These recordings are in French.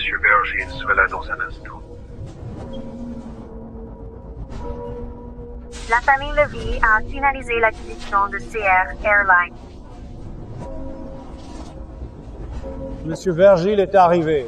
Monsieur Berger sera là dans un instant. La famille Levy a finalisé l'acquisition de CR Airlines. Monsieur Vergil est arrivé.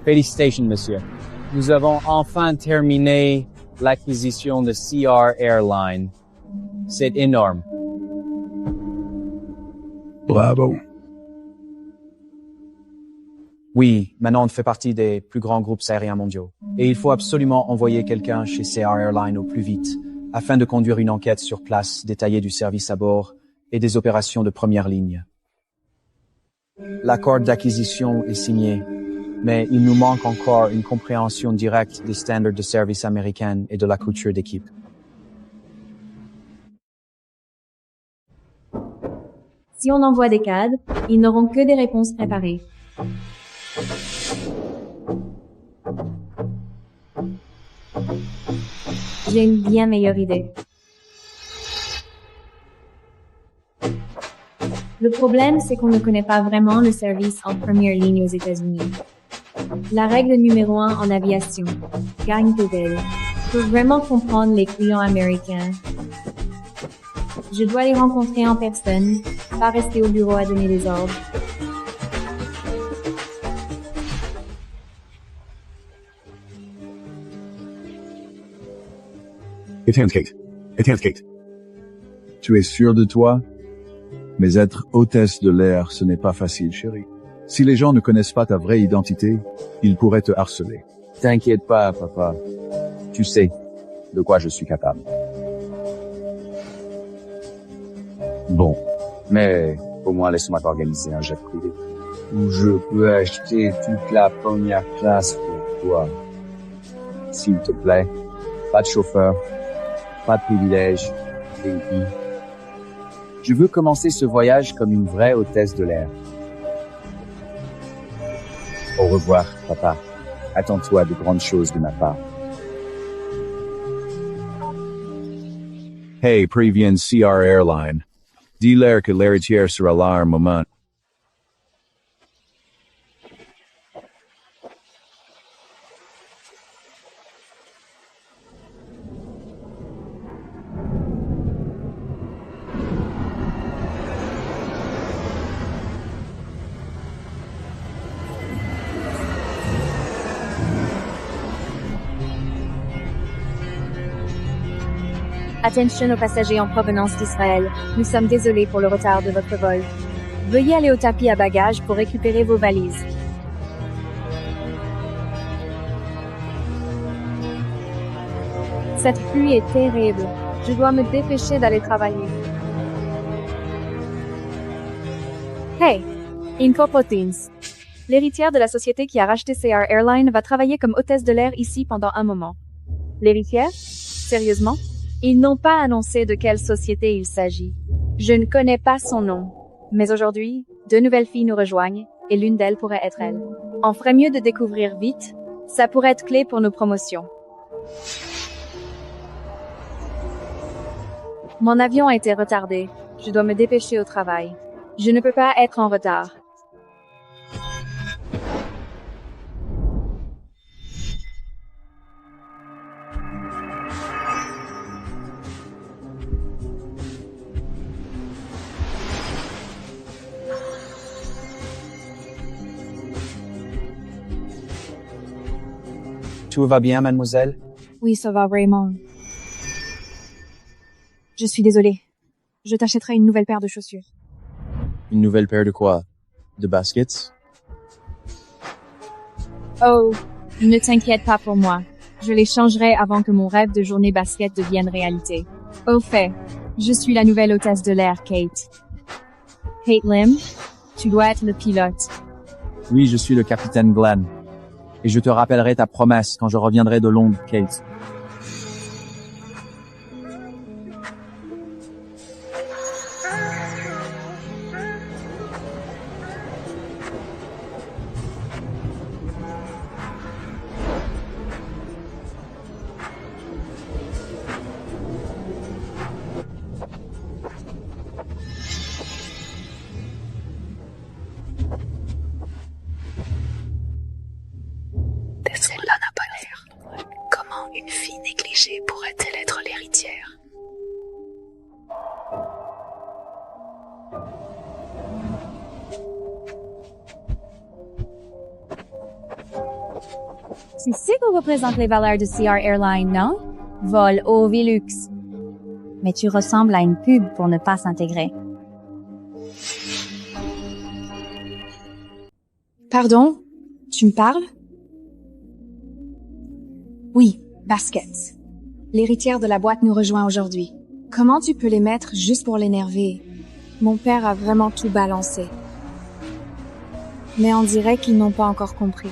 Félicitations, monsieur. Nous avons enfin terminé l'acquisition de CR Airlines. C'est énorme. Bravo. Oui, maintenant on fait partie des plus grands groupes aériens mondiaux. Et il faut absolument envoyer quelqu'un chez CR Airlines au plus vite, afin de conduire une enquête sur place détaillée du service à bord et des opérations de première ligne. L'accord d'acquisition est signé, mais il nous manque encore une compréhension directe des standards de service américains et de la culture d'équipe. Si on envoie des cadres, ils n'auront que des réponses préparées. J'ai une bien meilleure idée. Le problème, c'est qu'on ne connaît pas vraiment le service en première ligne aux États-Unis. La règle numéro 1 en aviation, gagne tes ailes. Pour vraiment comprendre les clients américains, je dois les rencontrer en personne, pas rester au bureau à donner des ordres. Éteins, Kate. Éteins, Kate. Tu es sûr de toi? Mais être hôtesse de l'air, ce n'est pas facile, chérie. Si les gens ne connaissent pas ta vraie identité, ils pourraient te harceler. T'inquiète pas, papa. Tu sais de quoi je suis capable. Bon, mais au moins laisse-moi t'organiser un jet privé où je peux acheter toute la première classe pour toi. S'il te plaît, pas de chauffeur, pas de privilèges, VIP. Je veux commencer ce voyage comme une vraie hôtesse de l'air. Au revoir, papa. Attends-toi de grandes choses de ma part. Hey, préviens CR Airline. Dis-leur que l'héritière sera là un moment. Attention aux passagers en provenance d'Israël. Nous sommes désolés pour le retard de votre vol. Veuillez aller au tapis à bagages pour récupérer vos valises. Cette pluie est terrible. Je dois me dépêcher d'aller travailler. Hey, Infopotins. L'héritière de la société qui a racheté CR Airlines va travailler comme hôtesse de l'air ici pendant un moment. L'héritière? Sérieusement? Ils n'ont pas annoncé de quelle société il s'agit. Je ne connais pas son nom. Mais aujourd'hui, 2 nouvelles filles nous rejoignent, et l'une d'elles pourrait être elle. On ferait mieux de découvrir vite. Ça pourrait être clé pour nos promotions. Mon avion a été retardé. Je dois me dépêcher au travail. Je ne peux pas être en retard. Tout va bien, mademoiselle? Oui, ça va vraiment. Je suis désolée. Je t'achèterai une nouvelle paire de chaussures. Une nouvelle paire de quoi? De baskets? Oh, ne t'inquiète pas pour moi. Je les changerai avant que mon rêve de journée basket devienne réalité. Au fait, je suis la nouvelle hôtesse de l'air, Kate. Kate Lim, tu dois être le pilote. Oui, je suis le capitaine Glenn. Et je te rappellerai ta promesse quand je reviendrai de Londres, Kate. protégée pourrait-elle être l'héritière? Tu sais qu'on représente les valeurs de CR Airline, non? Vol haut vie luxe. Mais tu ressembles à une pub pour ne pas s'intégrer. Pardon? Tu me parles? Oui, Basket. L'héritière de la boîte nous rejoint aujourd'hui. Comment tu peux les mettre juste pour l'énerver? Mon père a vraiment tout balancé. Mais on dirait qu'ils n'ont pas encore compris.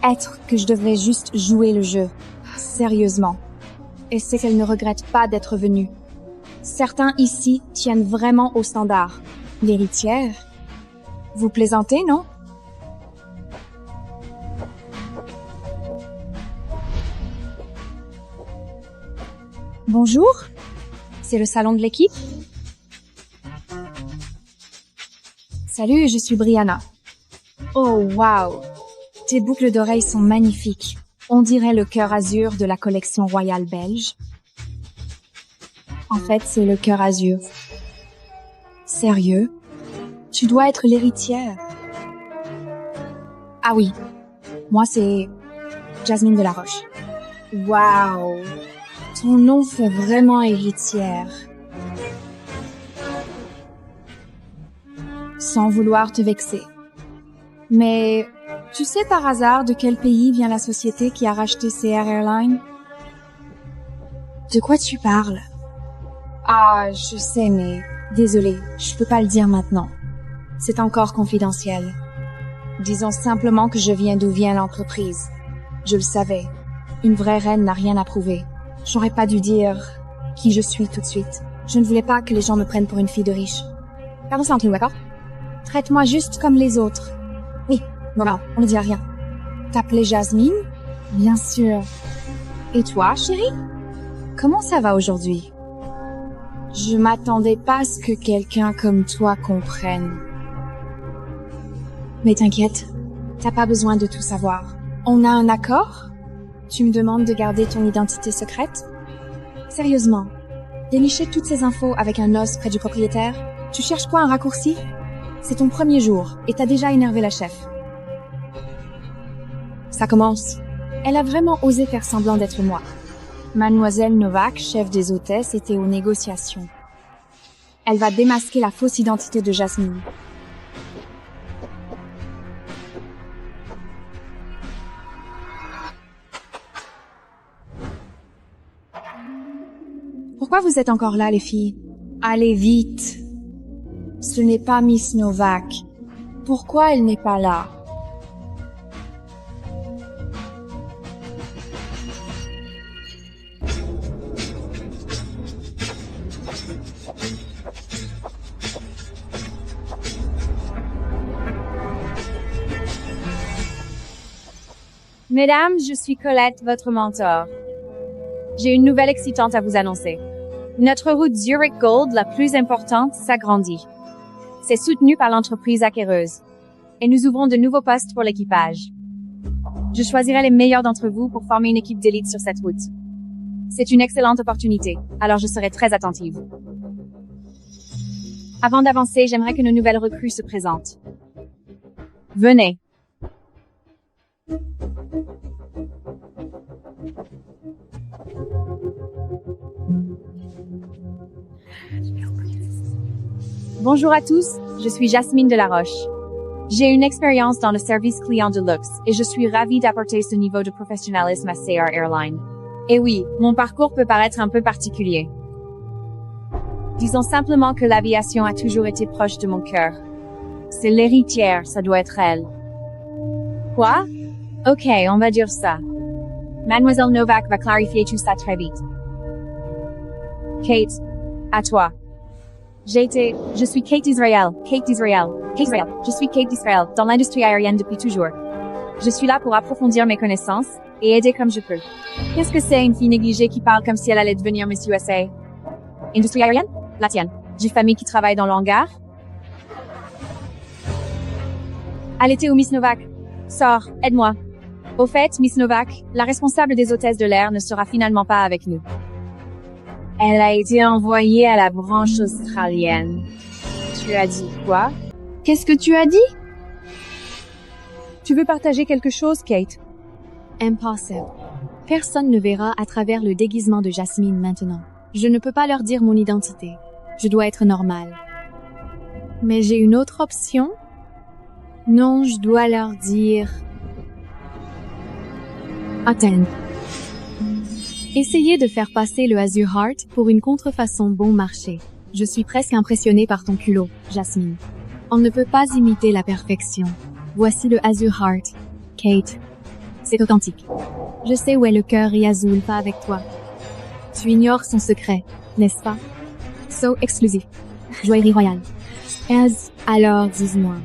Être que je devrais juste jouer le jeu. Sérieusement. Et c'est qu'elle ne regrette pas d'être venue. Certains ici tiennent vraiment au standard. L'héritière? Vous plaisantez, non? Bonjour? C'est le salon de l'équipe? Salut, je suis Brianna. Oh, wow! Tes boucles d'oreilles sont magnifiques. On dirait le cœur azur de la collection royale belge. En fait, c'est le cœur azur. Sérieux? Tu dois être l'héritière. Ah oui. Moi, c'est Jasmine de la Roche. Wow! Ton nom fait vraiment héritière. Sans vouloir te vexer. Mais tu sais par hasard de quel pays vient la société qui a racheté CR Airline? De quoi tu parles? Ah, je sais, mais désolé, je peux pas le dire maintenant. C'est encore confidentiel. Disons simplement que je viens d'où vient l'entreprise. Je le savais. Une vraie reine n'a rien à prouver. J'aurais pas dû dire qui je suis tout de suite. Je ne voulais pas que les gens me prennent pour une fille de riche. Pardon, c'est entre nous, d'accord? Traite-moi juste comme les autres. Oui, bon, on ne dit rien. T'appelais Jasmine? Bien sûr. Et toi, chérie? Comment ça va aujourd'hui? Je m'attendais pas à ce que quelqu'un comme toi comprenne. Mais t'inquiète, t'as pas besoin de tout savoir. On a un accord? Tu me demandes de garder ton identité secrète? Sérieusement, dénicher toutes ces infos avec un os près du propriétaire? Tu cherches quoi, un raccourci? C'est ton premier jour, et t'as déjà énervé la chef. Ça commence. Elle a vraiment osé faire semblant d'être moi. Mademoiselle Novak, chef des hôtesses, était aux négociations. Elle va démasquer la fausse identité de Jasmine. Pourquoi vous êtes encore là, les filles? Allez vite! Ce n'est pas Miss Novak. Pourquoi elle n'est pas là? Mesdames, je suis Colette, votre mentor. J'ai une nouvelle excitante à vous annoncer. Notre route Zurich Gold, la plus importante, s'agrandit. C'est soutenu par l'entreprise acquéreuse. Et nous ouvrons de nouveaux postes pour l'équipage. Je choisirai les meilleurs d'entre vous pour former une équipe d'élite sur cette route. C'est une excellente opportunité, alors je serai très attentive. Avant d'avancer, j'aimerais que nos nouvelles recrues se présentent. Venez. Bonjour à tous, je suis Jasmine de la Roche. J'ai une expérience dans le service client de luxe et je suis ravie d'apporter ce niveau de professionnalisme à CR Airline. Et oui, mon parcours peut paraître un peu particulier. Disons simplement que l'aviation a toujours été proche de mon cœur. C'est l'héritière, ça doit être elle. Quoi? Ok, on va dire ça. Mademoiselle Novak va clarifier tout ça très vite. Kate, à toi. Je suis Kate d'Israël, je suis Kate d'Israël, dans l'industrie aérienne depuis toujours. Je suis là pour approfondir mes connaissances, et aider comme je peux. Qu'est-ce que c'est une fille négligée qui parle comme si elle allait devenir Miss USA? Industrie aérienne? La tienne. J'ai famille qui travaille dans l'hangar? Elle était où Miss Novak? Sors, aide-moi. Au fait, Miss Novak, la responsable des hôtesses de l'air ne sera finalement pas avec nous. Elle a été envoyée à la branche australienne. Tu as dit quoi? Qu'est-ce que tu as dit? Tu veux partager quelque chose, Kate? Impossible. Personne ne verra à travers le déguisement de Jasmine maintenant. Je ne peux pas leur dire mon identité. Je dois être normale. Mais j'ai une autre option? Non, je dois leur dire... Attends. Essayez de faire passer le Azure Heart pour une contrefaçon bon marché. Je suis presque impressionnée par ton culot, Jasmine. On ne peut pas imiter la perfection. Voici le Azure Heart. Kate. C'est authentique. Je sais où est le cœur Yazul, pas avec toi. Tu ignores son secret, n'est-ce pas? So exclusif. Joaillerie royale. Alors, dis-moi.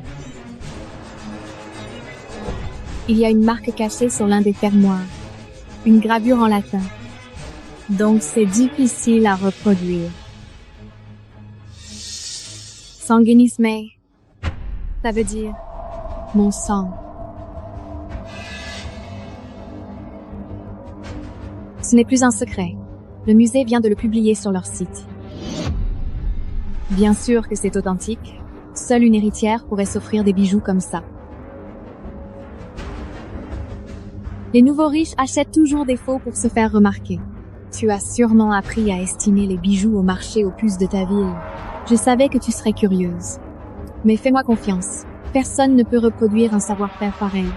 Il y a une marque cachée sur l'un des fermoirs. Une gravure en latin. Donc c'est difficile à reproduire. Sanguinisme. Ça veut dire mon sang. Ce n'est plus un secret. Le musée vient de le publier sur leur site. Bien sûr que c'est authentique. Seule une héritière pourrait s'offrir des bijoux comme ça. Les nouveaux riches achètent toujours des faux pour se faire remarquer. Tu as sûrement appris à estimer les bijoux au marché aux puces de ta ville. Je savais que tu serais curieuse. Mais fais-moi confiance. Personne ne peut reproduire un savoir-faire pareil.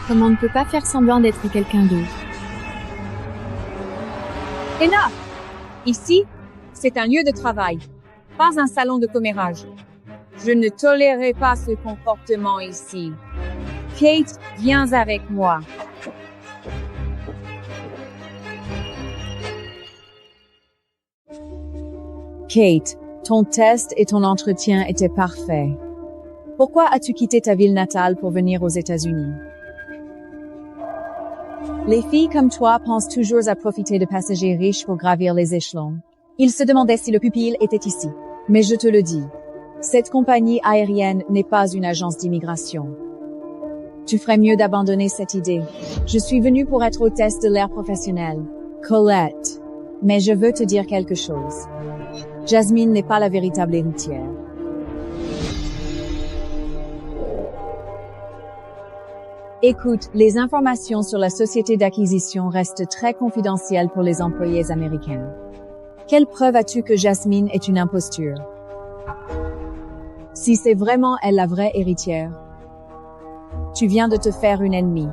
Comme on ne peut pas faire semblant d'être quelqu'un d'autre. Enough! Ici, c'est un lieu de travail, pas un salon de commérage. Je ne tolérerai pas ce comportement ici. Kate, viens avec moi. Kate, ton test et ton entretien étaient parfaits. Pourquoi as-tu quitté ta ville natale pour venir aux États-Unis? Les filles comme toi pensent toujours à profiter de passagers riches pour gravir les échelons. Ils se demandaient si le pupille était ici. Mais je te le dis, cette compagnie aérienne n'est pas une agence d'immigration. Tu ferais mieux d'abandonner cette idée. Je suis venue pour être hôtesse de l'air professionnelle. Colette. Mais je veux te dire quelque chose. Jasmine n'est pas la véritable héritière. Écoute, les informations sur la société d'acquisition restent très confidentielles pour les employés américains. Quelle preuve as-tu que Jasmine est une imposture? Si c'est vraiment elle la vraie héritière, tu viens de te faire une ennemie.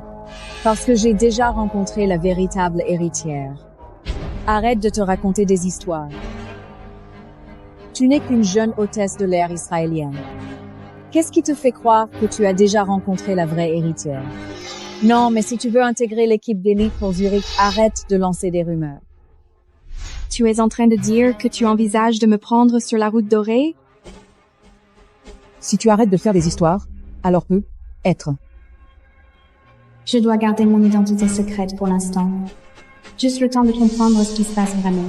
Parce que j'ai déjà rencontré la véritable héritière. Arrête de te raconter des histoires. Tu n'es qu'une jeune hôtesse de l'air israélienne. Qu'est-ce qui te fait croire que tu as déjà rencontré la vraie héritière? Non, mais si tu veux intégrer l'équipe d'élite pour Zurich, arrête de lancer des rumeurs. Tu es en train de dire que tu envisages de me prendre sur la route dorée? Si tu arrêtes de faire des histoires, alors peut être. Je dois garder mon identité secrète pour l'instant. Juste le temps de comprendre ce qui se passe vraiment.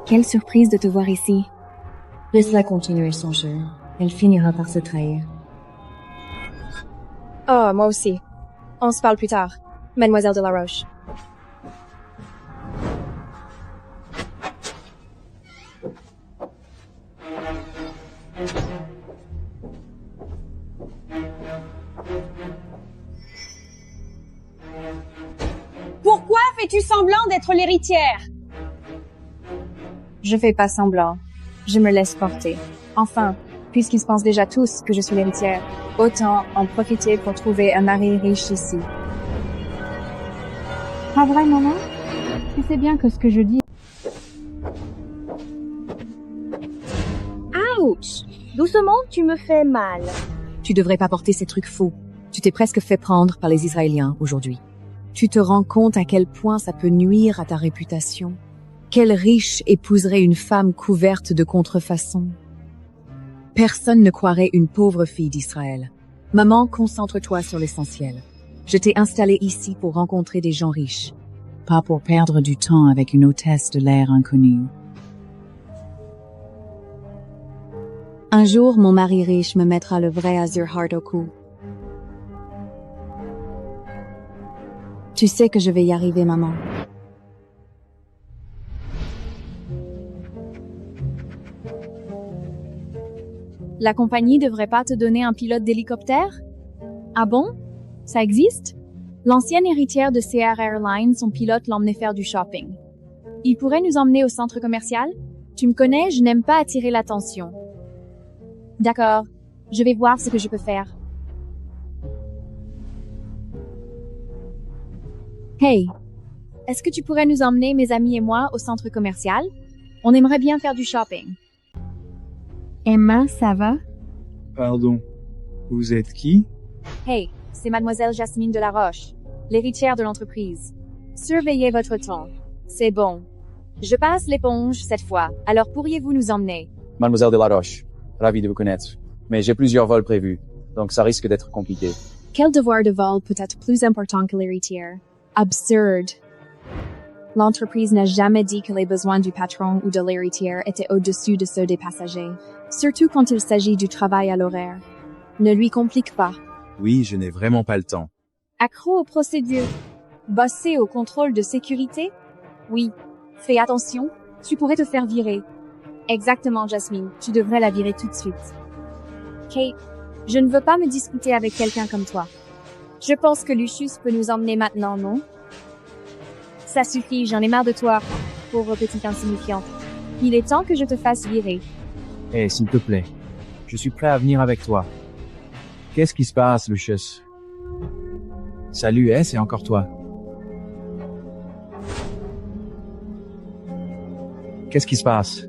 Quelle surprise de te voir ici. Laisse-la continuer son jeu. Elle finira par se trahir. Oh, moi aussi. On se parle plus tard, Mademoiselle de la Roche. Pourquoi fais-tu semblant d'être l'héritière? Je fais pas semblant. Je me laisse porter. Enfin, puisqu'ils pensent déjà tous que je suis l'héritière, autant en profiter pour trouver un mari riche ici. Pas vrai, maman? Tu sais bien que ce que je dis... Ouch! Doucement, tu me fais mal. Tu devrais pas porter ces trucs faux. Tu t'es presque fait prendre par les Israéliens aujourd'hui. Tu te rends compte à quel point ça peut nuire à ta réputation? Quel riche épouserait une femme couverte de contrefaçons? Personne ne croirait une pauvre fille d'Israël. Maman, concentre-toi sur l'essentiel. Je t'ai installée ici pour rencontrer des gens riches, pas pour perdre du temps avec une hôtesse de l'air inconnue. Un jour, mon mari riche me mettra le vrai Azure Heart au cou. Tu sais que je vais y arriver, maman. La compagnie devrait pas te donner un pilote d'hélicoptère? Ah bon? Ça existe? L'ancienne héritière de CR Airlines, son pilote l'emmenait faire du shopping. Il pourrait nous emmener au centre commercial? Tu me connais, je n'aime pas attirer l'attention. D'accord, je vais voir ce que je peux faire. Hey, est-ce que tu pourrais nous emmener, mes amis et moi, au centre commercial? On aimerait bien faire du shopping. Emma, ça va? Pardon. Vous êtes qui? Hey, c'est mademoiselle Jasmine Delaroche, l'héritière de l'entreprise. Surveillez votre ton. C'est bon. Je passe l'éponge cette fois, alors pourriez-vous nous emmener? Mademoiselle Delaroche, ravi de vous connaître. Mais j'ai plusieurs vols prévus, donc ça risque d'être compliqué. Quel devoir de vol peut être plus important que l'héritière? Absurde. L'entreprise n'a jamais dit que les besoins du patron ou de l'héritière étaient au-dessus de ceux des passagers, surtout quand il s'agit du travail à l'horaire. Ne lui complique pas. Oui, je n'ai vraiment pas le temps. Accro aux procédures. Bosser au contrôle de sécurité? Oui. Fais attention, tu pourrais te faire virer. Exactement, Jasmine, tu devrais la virer tout de suite. Kate, je ne veux pas me disputer avec quelqu'un comme toi. Je pense que Lucius peut nous emmener maintenant, non? Ça suffit, j'en ai marre de toi, pauvre petite insignifiante. Il est temps que je te fasse virer. Eh, s'il te plaît. Je suis prêt à venir avec toi. Qu'est-ce qui se passe, Lucius? Salut, c'est encore toi. Qu'est-ce qui se passe?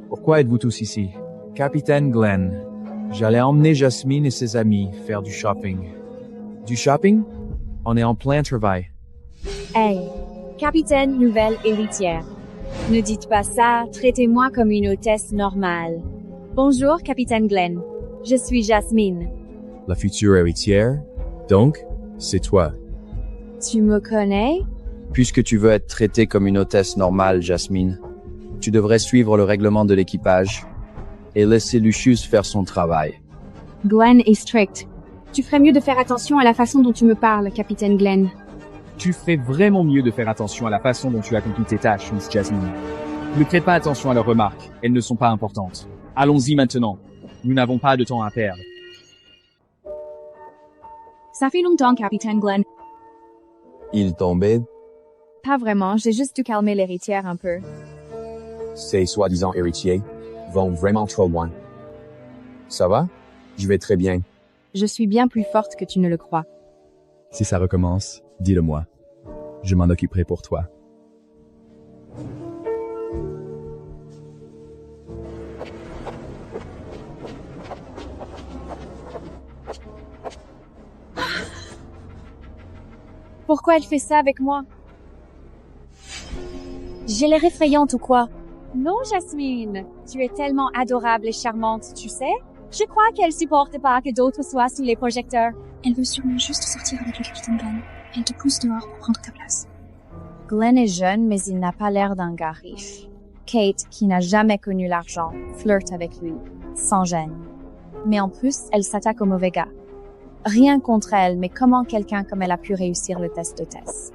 Pourquoi êtes-vous tous ici? Capitaine Glenn, j'allais emmener Jasmine et ses amis faire du shopping. Du shopping? On est en plein travail. Hey, capitaine nouvelle héritière. Ne dites pas ça, traitez-moi comme une hôtesse normale. Bonjour, capitaine Glenn. Je suis Jasmine. La future héritière? Donc, c'est toi. Tu me connais? Puisque tu veux être traitée comme une hôtesse normale, Jasmine, tu devrais suivre le règlement de l'équipage et laisser Lucius faire son travail. Glenn est strict. Tu ferais mieux de faire attention à la façon dont tu me parles, capitaine Glenn. Tu ferais vraiment mieux de faire attention à la façon dont tu accomplis tes tâches, Miss Jasmine. Ne prête pas attention à leurs remarques, elles ne sont pas importantes. Allons-y maintenant. Nous n'avons pas de temps à perdre. Ça fait longtemps, capitaine Glenn. Il tombait, Pas vraiment, j'ai juste dû calmer l'héritière un peu. ces soi-disant héritiers vont vraiment trop loin. Ça va? Je vais très bien. Je suis bien plus forte que tu ne le crois. Si ça recommence, dis-le-moi. Je m'en occuperai pour toi. Pourquoi elle fait ça avec moi? J'ai l'air effrayante ou quoi? Non, Jasmine. Tu es tellement adorable et charmante, tu sais? Je crois qu'elle supporte pas que d'autres soient sous les projecteurs. Elle veut sûrement juste sortir avec le capitaine Glenn. Elle te pousse dehors pour prendre ta place. Glenn est jeune, mais il n'a pas l'air d'un gars riche. Kate, qui n'a jamais connu l'argent, flirte avec lui, sans gêne. Mais en plus, elle s'attaque au mauvais gars. Rien contre elle, mais comment quelqu'un comme elle a pu réussir le test d'hôtesse?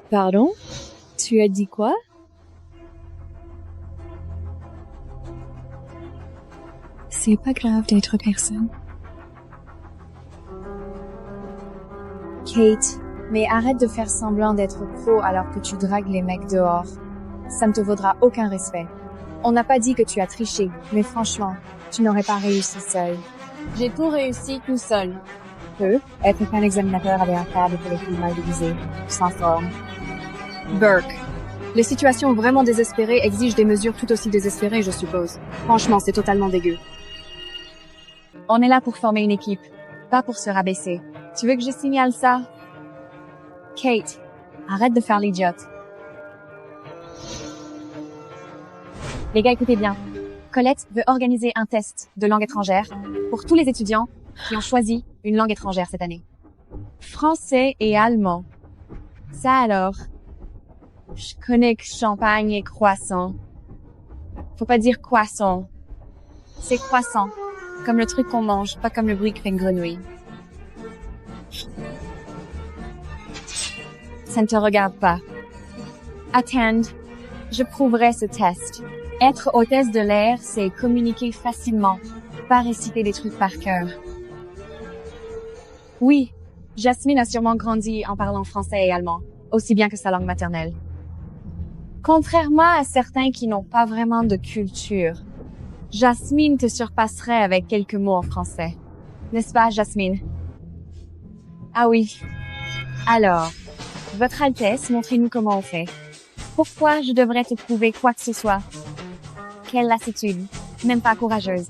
Pardon? Tu as dit quoi? C'est pas grave d'être personne. Kate, mais arrête de faire semblant d'être pro alors que tu dragues les mecs dehors. Ça ne te vaudra aucun respect. On n'a pas dit que tu as triché, mais franchement, tu n'aurais pas réussi seul. J'ai tout réussi tout seul. Être qu'un examinateur avait un câble pour les filles mal déguisées, sans forme. Burke. Les situations vraiment désespérées exigent des mesures tout aussi désespérées, je suppose. Franchement, c'est totalement dégueu. On est là pour former une équipe, pas pour se rabaisser. Tu veux que je signale ça? Kate, arrête de faire l'idiote. Les gars, écoutez bien. Colette veut organiser un test de langue étrangère pour tous les étudiants qui ont choisi une langue étrangère cette année. Français et allemand. Ça alors? Je connais que champagne et croissant. Faut pas dire croissant. C'est croissant. comme le truc qu'on mange, pas comme le bruit que fait une grenouille. Ça ne te regarde pas. Attends, je prouverai ce test. Être hôtesse de l'air, c'est communiquer facilement, pas réciter des trucs par cœur. Oui, Jasmine a sûrement grandi en parlant français et allemand, aussi bien que sa langue maternelle. Contrairement à certains qui n'ont pas vraiment de culture, Jasmine te surpasserait avec quelques mots en français. N'est-ce pas, Jasmine? Ah oui. Alors, Votre Altesse, montrez-nous comment on fait. Pourquoi je devrais te prouver quoi que ce soit? Quelle lassitude, même pas courageuse.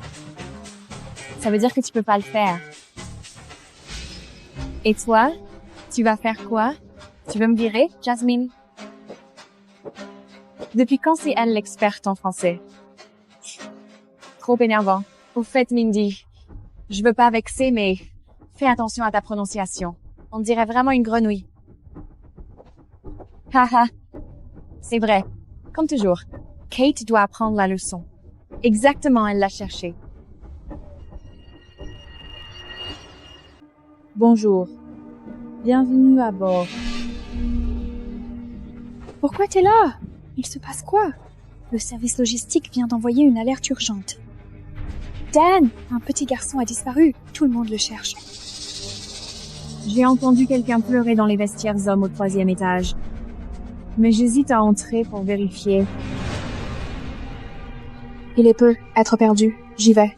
Ça veut dire que tu peux pas le faire. Et toi, tu vas faire quoi? Tu veux me virer, Jasmine? Depuis quand c'est elle l'experte en français? Trop énervant. Au fait, Mindy, je veux pas vexer, mais fais attention à ta prononciation. On dirait vraiment une grenouille. Haha. C'est vrai. Comme toujours, Kate doit apprendre la leçon. Exactement, elle l'a cherché. Bonjour. Bienvenue à bord. Pourquoi t'es là? Il se passe quoi? Le service logistique vient d'envoyer une alerte urgente. Dan, un petit garçon a disparu. Tout le monde le cherche. J'ai entendu quelqu'un pleurer dans les vestiaires hommes au 3e étage. Mais j'hésite à entrer pour vérifier. Il est peu être perdu. J'y vais.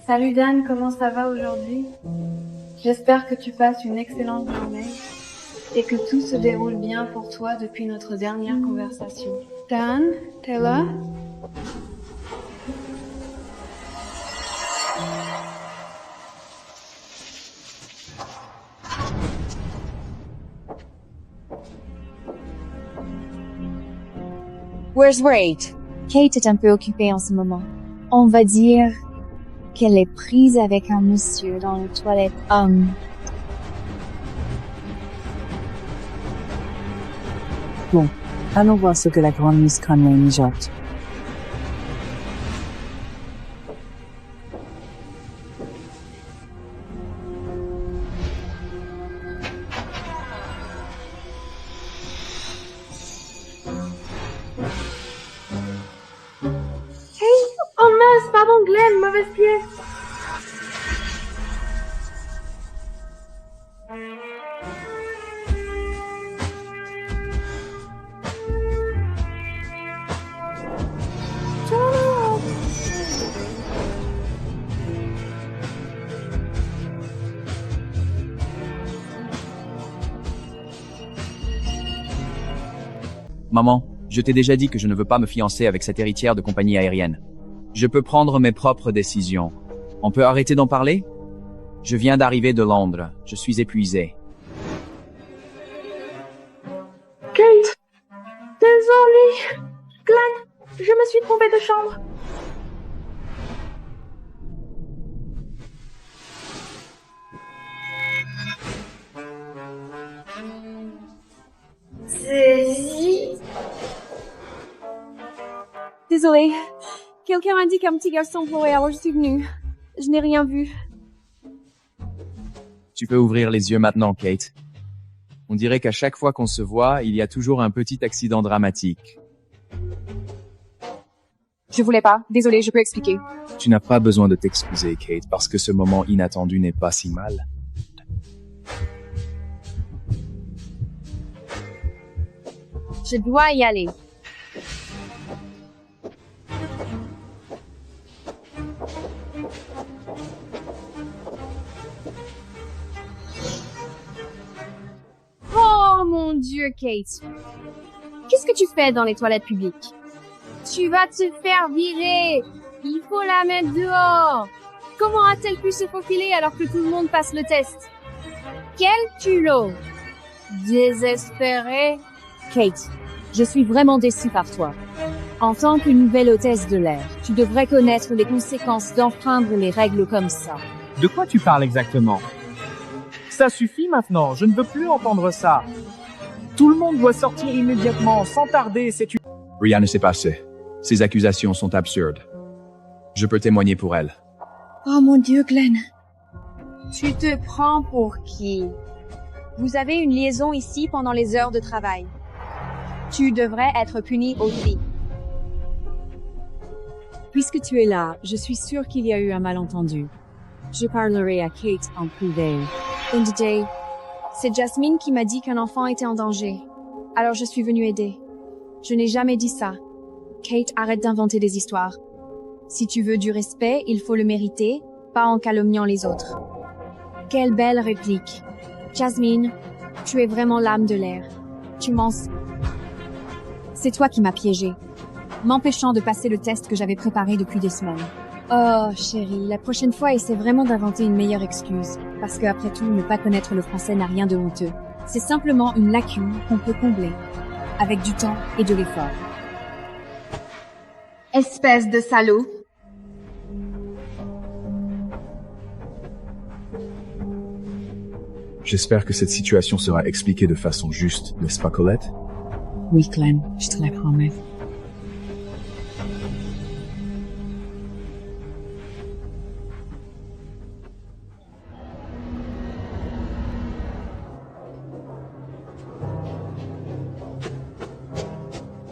Salut Dan, comment ça va aujourd'hui? J'espère que tu passes une excellente journée et que tout se déroule bien pour toi depuis notre dernière conversation. Dan, t'es là? Where's Wade? Kate est un peu occupée en ce moment. On va dire qu'elle est prise avec un monsieur dans les toilettes hommes. Bon, allons voir ce que la grande Miss Conway mijote. Oh mince, pardon Glenn, mauvaise pièce. Maman, je t'ai déjà dit que je ne veux pas me fiancer avec cette héritière de compagnie aérienne. Je peux prendre mes propres décisions. On peut arrêter d'en parler? Je viens d'arriver de Londres. Je suis épuisé. Kate, désolée. Glenn, je me suis trompée de chambre. Désolée. Quelqu'un m'a dit qu'un petit garçon pleurait, alors je suis venue. Je n'ai rien vu. Tu peux ouvrir les yeux maintenant, Kate. On dirait qu'à chaque fois qu'on se voit, il y a toujours un petit accident dramatique. Je voulais pas. Désolée, je peux expliquer. Tu n'as pas besoin de t'excuser, Kate, parce que ce moment inattendu n'est pas si mal. Je dois y aller. Oh mon Dieu, Kate. Qu'est-ce que tu fais dans les toilettes publiques? Tu vas te faire virer. Il faut la mettre dehors. Comment a-t-elle pu se faufiler alors que tout le monde passe le test? Quel culot. Désespéré. Kate, je suis vraiment déçue par toi. En tant que nouvelle hôtesse de l'air, tu devrais connaître les conséquences d'enfreindre les règles comme ça. De quoi tu parles exactement? Ça suffit maintenant, je ne veux plus entendre ça. Tout le monde doit sortir immédiatement, sans tarder, c'est une... Rien ne s'est passé. Ces accusations sont absurdes. Je peux témoigner pour elle. Oh mon Dieu, Glenn. Tu te prends pour qui? Vous avez une liaison ici pendant les heures de travail. Tu devrais être puni aussi. Puisque tu es là, je suis sûre qu'il y a eu un malentendu. Je parlerai à Kate en privé. NJ, c'est Jasmine qui m'a dit qu'un enfant était en danger. Alors je suis venue aider. Je n'ai jamais dit ça. Kate, arrête d'inventer des histoires. Si tu veux du respect, il faut le mériter, pas en calomniant les autres. Quelle belle réplique. Jasmine, tu es vraiment l'âme de l'air. Tu mens. C'est toi qui m'as piégée, m'empêchant de passer le test que j'avais préparé depuis des semaines. Oh, chérie, la prochaine fois, essaie vraiment d'inventer une meilleure excuse. Parce que, après tout, ne pas connaître le français n'a rien de honteux. C'est simplement une lacune qu'on peut combler. Avec du temps et de l'effort. Espèce de salaud. J'espère que cette situation sera expliquée de façon juste, n'est-ce pas, Colette? Oui, Glenn, je te la promets.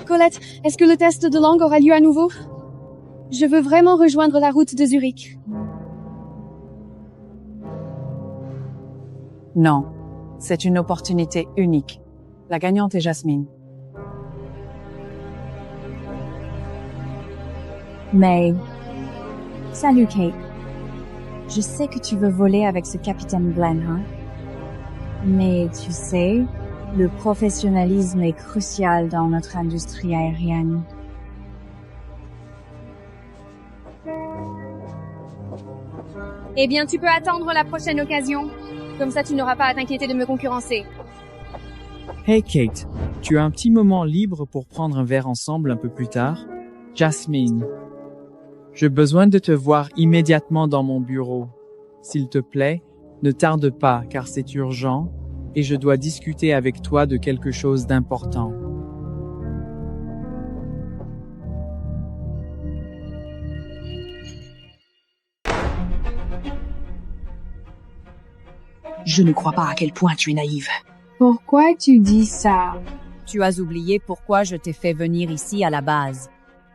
Colette, est-ce que le test de langue aura lieu à nouveau? Je veux vraiment rejoindre la route de Zurich. Non, c'est une opportunité unique. La gagnante est Jasmine. Mais... Salut, Kate. Je sais que tu veux voler avec ce capitaine Glenn, hein? Mais tu sais, le professionnalisme est crucial dans notre industrie aérienne. Eh bien, tu peux attendre la prochaine occasion. Comme ça, tu n'auras pas à t'inquiéter de me concurrencer. Hey Kate, tu as un petit moment libre pour prendre un verre ensemble un peu plus tard? Jasmine, j'ai besoin de te voir immédiatement dans mon bureau. S'il te plaît, ne tarde pas car c'est urgent et je dois discuter avec toi de quelque chose d'important. Je ne crois pas à quel point tu es naïve. Pourquoi tu dis ça? Tu as oublié pourquoi je t'ai fait venir ici à la base.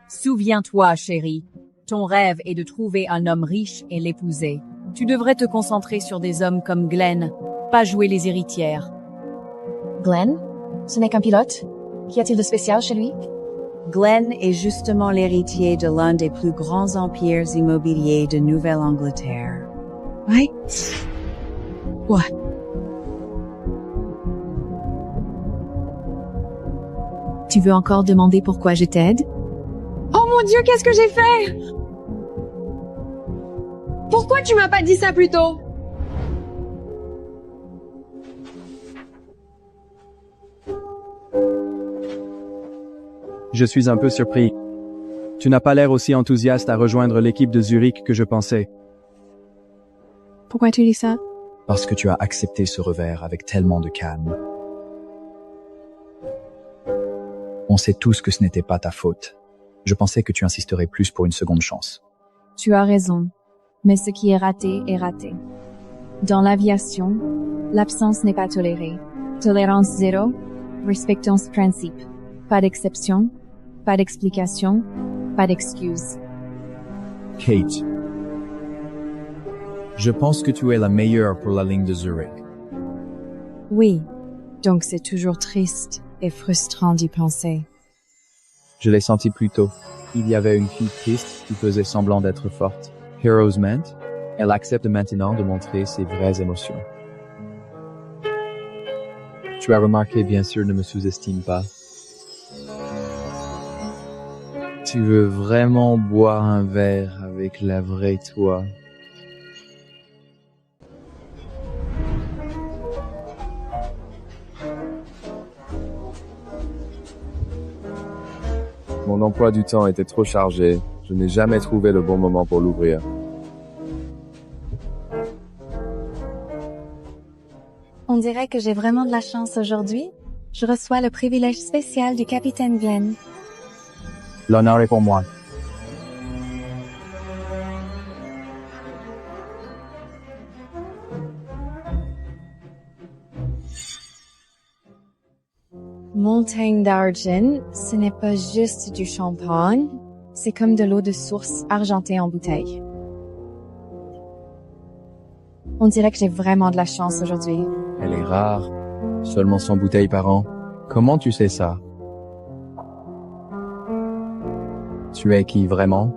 Souviens-toi, chérie. Ton rêve est de trouver un homme riche et l'épouser. Tu devrais te concentrer sur des hommes comme Glenn, pas jouer les héritières. Glenn? Ce n'est qu'un pilote? Qu'y a-t-il de spécial chez lui? Glenn est justement l'héritier de l'un des plus grands empires immobiliers de Nouvelle-Angleterre. Ouais? Quoi? Tu veux encore demander pourquoi je t'aide? Oh mon Dieu, qu'est-ce que j'ai fait? Pourquoi tu m'as pas dit ça plus tôt? Je suis un peu surpris. Tu n'as pas l'air aussi enthousiaste à rejoindre l'équipe de Zurich que je pensais. Pourquoi tu dis ça? Parce que tu as accepté ce revers avec tellement de calme. On sait tous que ce n'était pas ta faute. Je pensais que tu insisterais plus pour une seconde chance. Tu as raison. Mais ce qui est raté est raté. Dans l'aviation, l'absence n'est pas tolérée. Tolérance zéro, respectons ce principe. Pas d'exception, pas d'explication, pas d'excuse. Kate, je pense que tu es la meilleure pour la ligne de Zurich. Oui, donc c'est toujours triste et frustrant d'y penser. Je l'ai senti plus tôt. Il y avait une fille triste qui faisait semblant d'être forte. Heroes meant, elle accepte maintenant de montrer ses vraies émotions. Tu as remarqué, bien sûr, ne me sous-estime pas. Tu veux vraiment boire un verre avec la vraie toi? Mon emploi du temps était trop chargé. Je n'ai jamais trouvé le bon moment pour l'ouvrir. On dirait que j'ai vraiment de la chance aujourd'hui. Je reçois le privilège spécial du capitaine Glenn. L'honneur est pour moi. Montagne d'Argent, ce n'est pas juste du champagne, c'est comme de l'eau de source argentée en bouteille. On dirait que j'ai vraiment de la chance aujourd'hui. Elle est rare. Seulement 100 bouteilles par an. Comment tu sais ça? Tu es qui vraiment?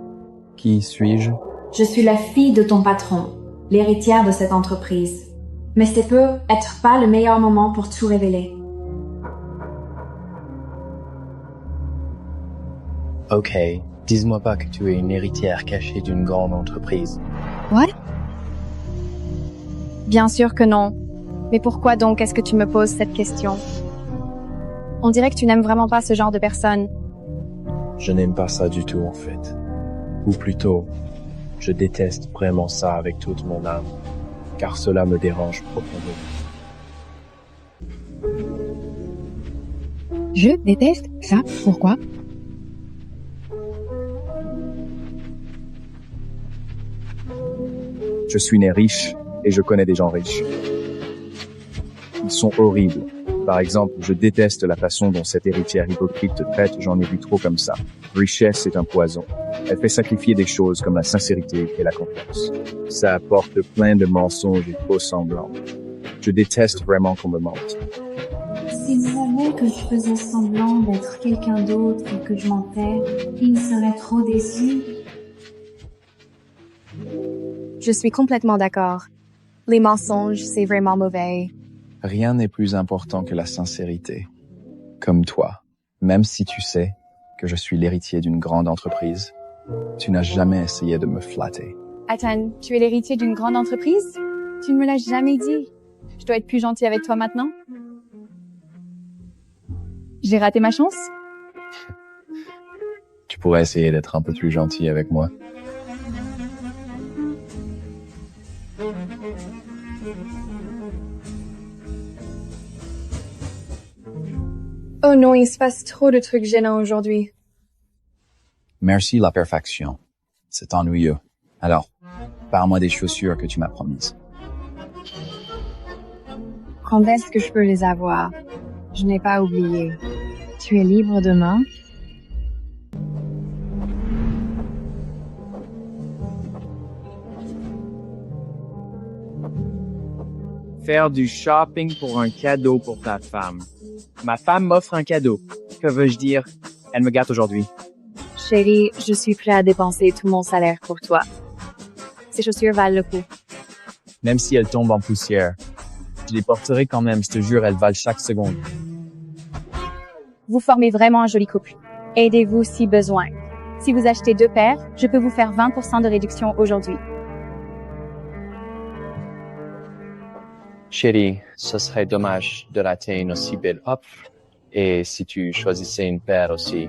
Qui suis-je? Je suis la fille de ton patron, l'héritière de cette entreprise. Mais ce peut être pas le meilleur moment pour tout révéler. Ok, dis-moi pas que tu es une héritière cachée d'une grande entreprise. What? Bien sûr que non. Mais pourquoi donc est-ce que tu me poses cette question? On dirait que tu n'aimes vraiment pas ce genre de personne. Je n'aime pas ça du tout en fait. Ou plutôt, je déteste vraiment ça avec toute mon âme, car cela me dérange profondément. Je déteste ça. Pourquoi? Je suis né riche et je connais des gens riches. Ils sont horribles. Par exemple, je déteste la façon dont cette héritière hypocrite te traite, j'en ai vu trop comme ça. Richesse est un poison. Elle fait sacrifier des choses comme la sincérité et la confiance. Ça apporte plein de mensonges et faux semblants. Je déteste vraiment qu'on me mente. S'il savait que je faisais semblant d'être quelqu'un d'autre et que je mentais, il serait trop déçu. Je suis complètement d'accord. Les mensonges, c'est vraiment mauvais. Rien n'est plus important que la sincérité. Comme toi, même si tu sais que je suis l'héritier d'une grande entreprise, tu n'as jamais essayé de me flatter. Attends, tu es l'héritier d'une grande entreprise? Tu ne me l'as jamais dit. Je dois être plus gentil avec toi maintenant? J'ai raté ma chance? Tu pourrais essayer d'être un peu plus gentil avec moi. Oh non, il se passe trop de trucs gênants aujourd'hui. Merci la perfection. C'est ennuyeux. Alors, parle-moi des chaussures que tu m'as promises. Quand est-ce que je peux les avoir? Je n'ai pas oublié. Tu es libre demain? Faire du shopping pour un cadeau pour ta femme. Ma femme m'offre un cadeau. Que veux-je dire? Elle me gâte aujourd'hui. Chérie, je suis prêt à dépenser tout mon salaire pour toi. Ces chaussures valent le coup. Même si elles tombent en poussière. Je les porterai quand même, je te jure, elles valent chaque seconde. Vous formez vraiment un joli couple. Aidez-vous si besoin. Si vous achetez 2 paires, je peux vous faire 20% de réduction aujourd'hui. Chérie, ce serait dommage de rater une aussi belle offre. Et si tu choisissais une paire aussi.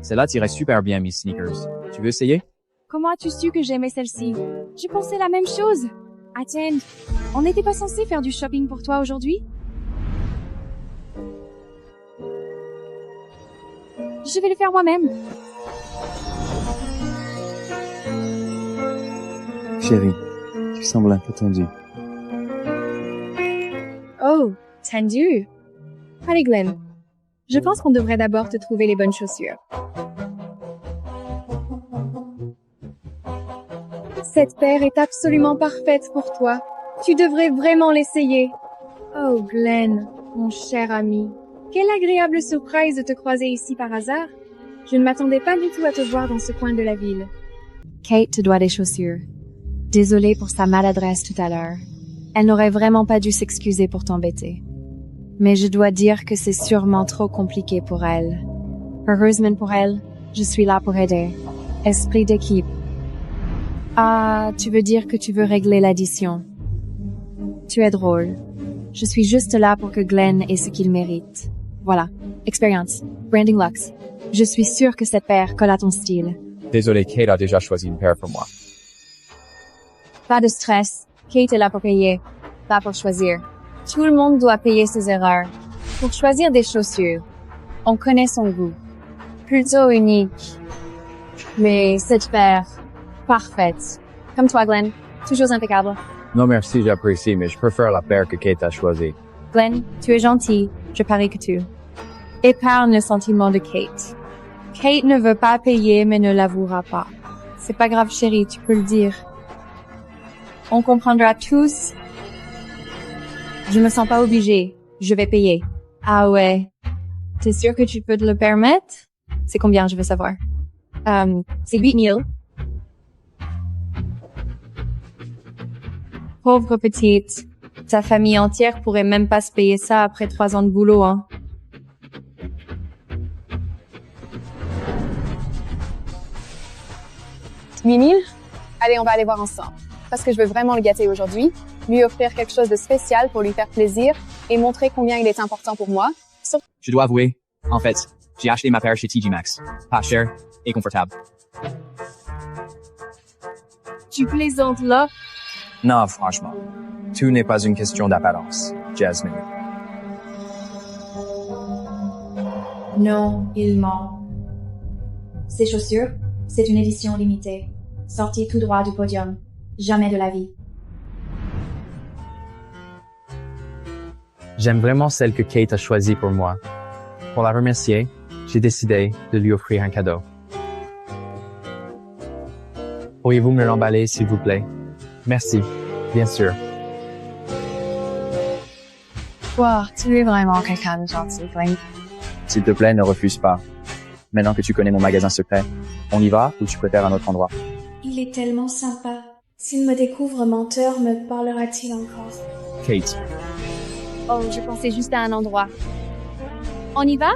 Celle-là tirait super bien, mes sneakers. Tu veux essayer? Comment as-tu su que j'aimais celle-ci? J'ai pensé la même chose. Attends, on n'était pas censé faire du shopping pour toi aujourd'hui? Je vais le faire moi-même. Chérie, tu sembles un peu tendue. Oh, tendu. Allez Glenn, je pense qu'on devrait d'abord te trouver les bonnes chaussures. Cette paire est absolument parfaite pour toi. Tu devrais vraiment l'essayer. Oh Glenn, mon cher ami. Quelle agréable surprise de te croiser ici par hasard. Je ne m'attendais pas du tout à te voir dans ce coin de la ville. Kate te doit des chaussures. Désolée pour sa maladresse tout à l'heure. Elle n'aurait vraiment pas dû s'excuser pour t'embêter. Mais je dois dire que c'est sûrement trop compliqué pour elle. Heureusement pour elle, je suis là pour aider. Esprit d'équipe. Ah, tu veux dire que tu veux régler l'addition. Tu es drôle. Je suis juste là pour que Glenn ait ce qu'il mérite. Voilà. Expérience. Branding Lux. Je suis sûre que cette paire colle à ton style. Désolé, Kate a déjà choisi une paire pour moi. Pas de stress. Kate est là pour payer. Pas pour choisir. Tout le monde doit payer ses erreurs. Pour choisir des chaussures, on connaît son goût. Plutôt unique. Mais cette paire, parfaite. Comme toi, Glenn. Toujours impeccable. Non merci, j'apprécie, mais je préfère la paire que Kate a choisie. Glenn, tu es gentil. Je parie que tu épargnes le sentiment de Kate. Kate ne veut pas payer, mais ne l'avouera pas. C'est pas grave, chérie, tu peux le dire. On comprendra tous. Je me sens pas obligée. Je vais payer. Ah ouais. T'es sûr que tu peux te le permettre? C'est combien, je veux savoir. C'est 8 000. Pauvre petite. Ta famille entière pourrait même pas se payer ça après 3 ans de boulot, hein. Minil? Allez, on va aller voir ensemble. Parce que je veux vraiment le gâter aujourd'hui, lui offrir quelque chose de spécial pour lui faire plaisir et montrer combien il est important pour moi. Je dois avouer, en fait, j'ai acheté ma paire chez TJ Maxx. Pas cher et confortable. Tu plaisantes là? Non, franchement. Tout n'est pas une question d'apparence, Jasmine. Non, il ment. Ces chaussures, c'est une édition limitée. Sortie tout droit du podium. Jamais de la vie. J'aime vraiment celle que Kate a choisie pour moi. Pour la remercier, j'ai décidé de lui offrir un cadeau. Pourriez-vous me l'emballer, s'il vous plaît? Merci, bien sûr. Wow, tu es vraiment quelqu'un de gentil, Glenn. S'il te plaît, ne refuse pas. Maintenant que tu connais mon magasin secret, on y va ou tu préfères un autre endroit? Il est tellement sympa. S'il me découvre menteur, me parlera-t-il encore? Kate. Oh, je pensais juste à un endroit. On y va?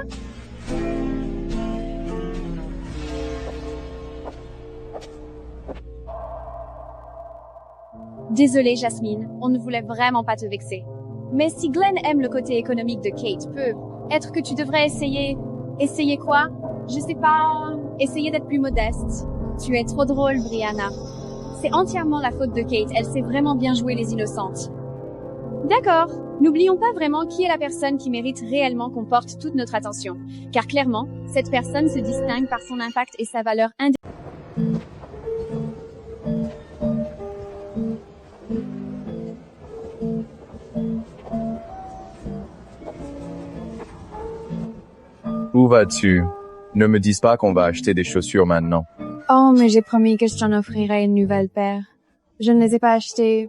Désolée, Jasmine, on ne voulait vraiment pas te vexer. Mais si Glenn aime le côté économique de Kate, peut-être que tu devrais essayer... Essayer quoi? Je sais pas... Essayer d'être plus modeste. Tu es trop drôle, Brianna. C'est entièrement la faute de Kate, elle sait vraiment bien jouer les innocentes. D'accord. N'oublions pas vraiment qui est la personne qui mérite réellement qu'on porte toute notre attention. Car clairement, cette personne se distingue par son impact et sa valeur indépendante. Où vas-tu? Ne me dis pas qu'on va acheter des chaussures maintenant. Oh, mais j'ai promis que je t'en offrirais une nouvelle paire. Je ne les ai pas achetées,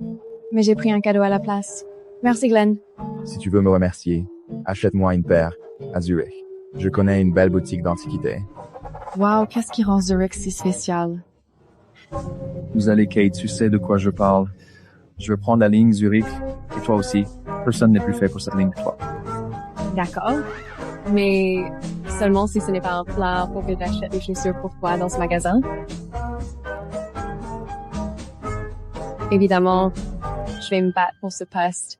mais j'ai pris un cadeau à la place. Merci, Glenn. Si tu veux me remercier, achète-moi une paire à Zurich. Je connais une belle boutique d'antiquités. Wow, qu'est-ce qui rend Zurich si spécial? Vous allez, Kate, tu sais de quoi je parle. Je vais prendre la ligne Zurich, et toi aussi. Personne n'est plus fait pour cette ligne que toi. D'accord. Mais seulement si ce n'est pas un plan pour que j'achète des chaussures pour toi dans ce magasin. Évidemment, je vais me battre pour ce poste.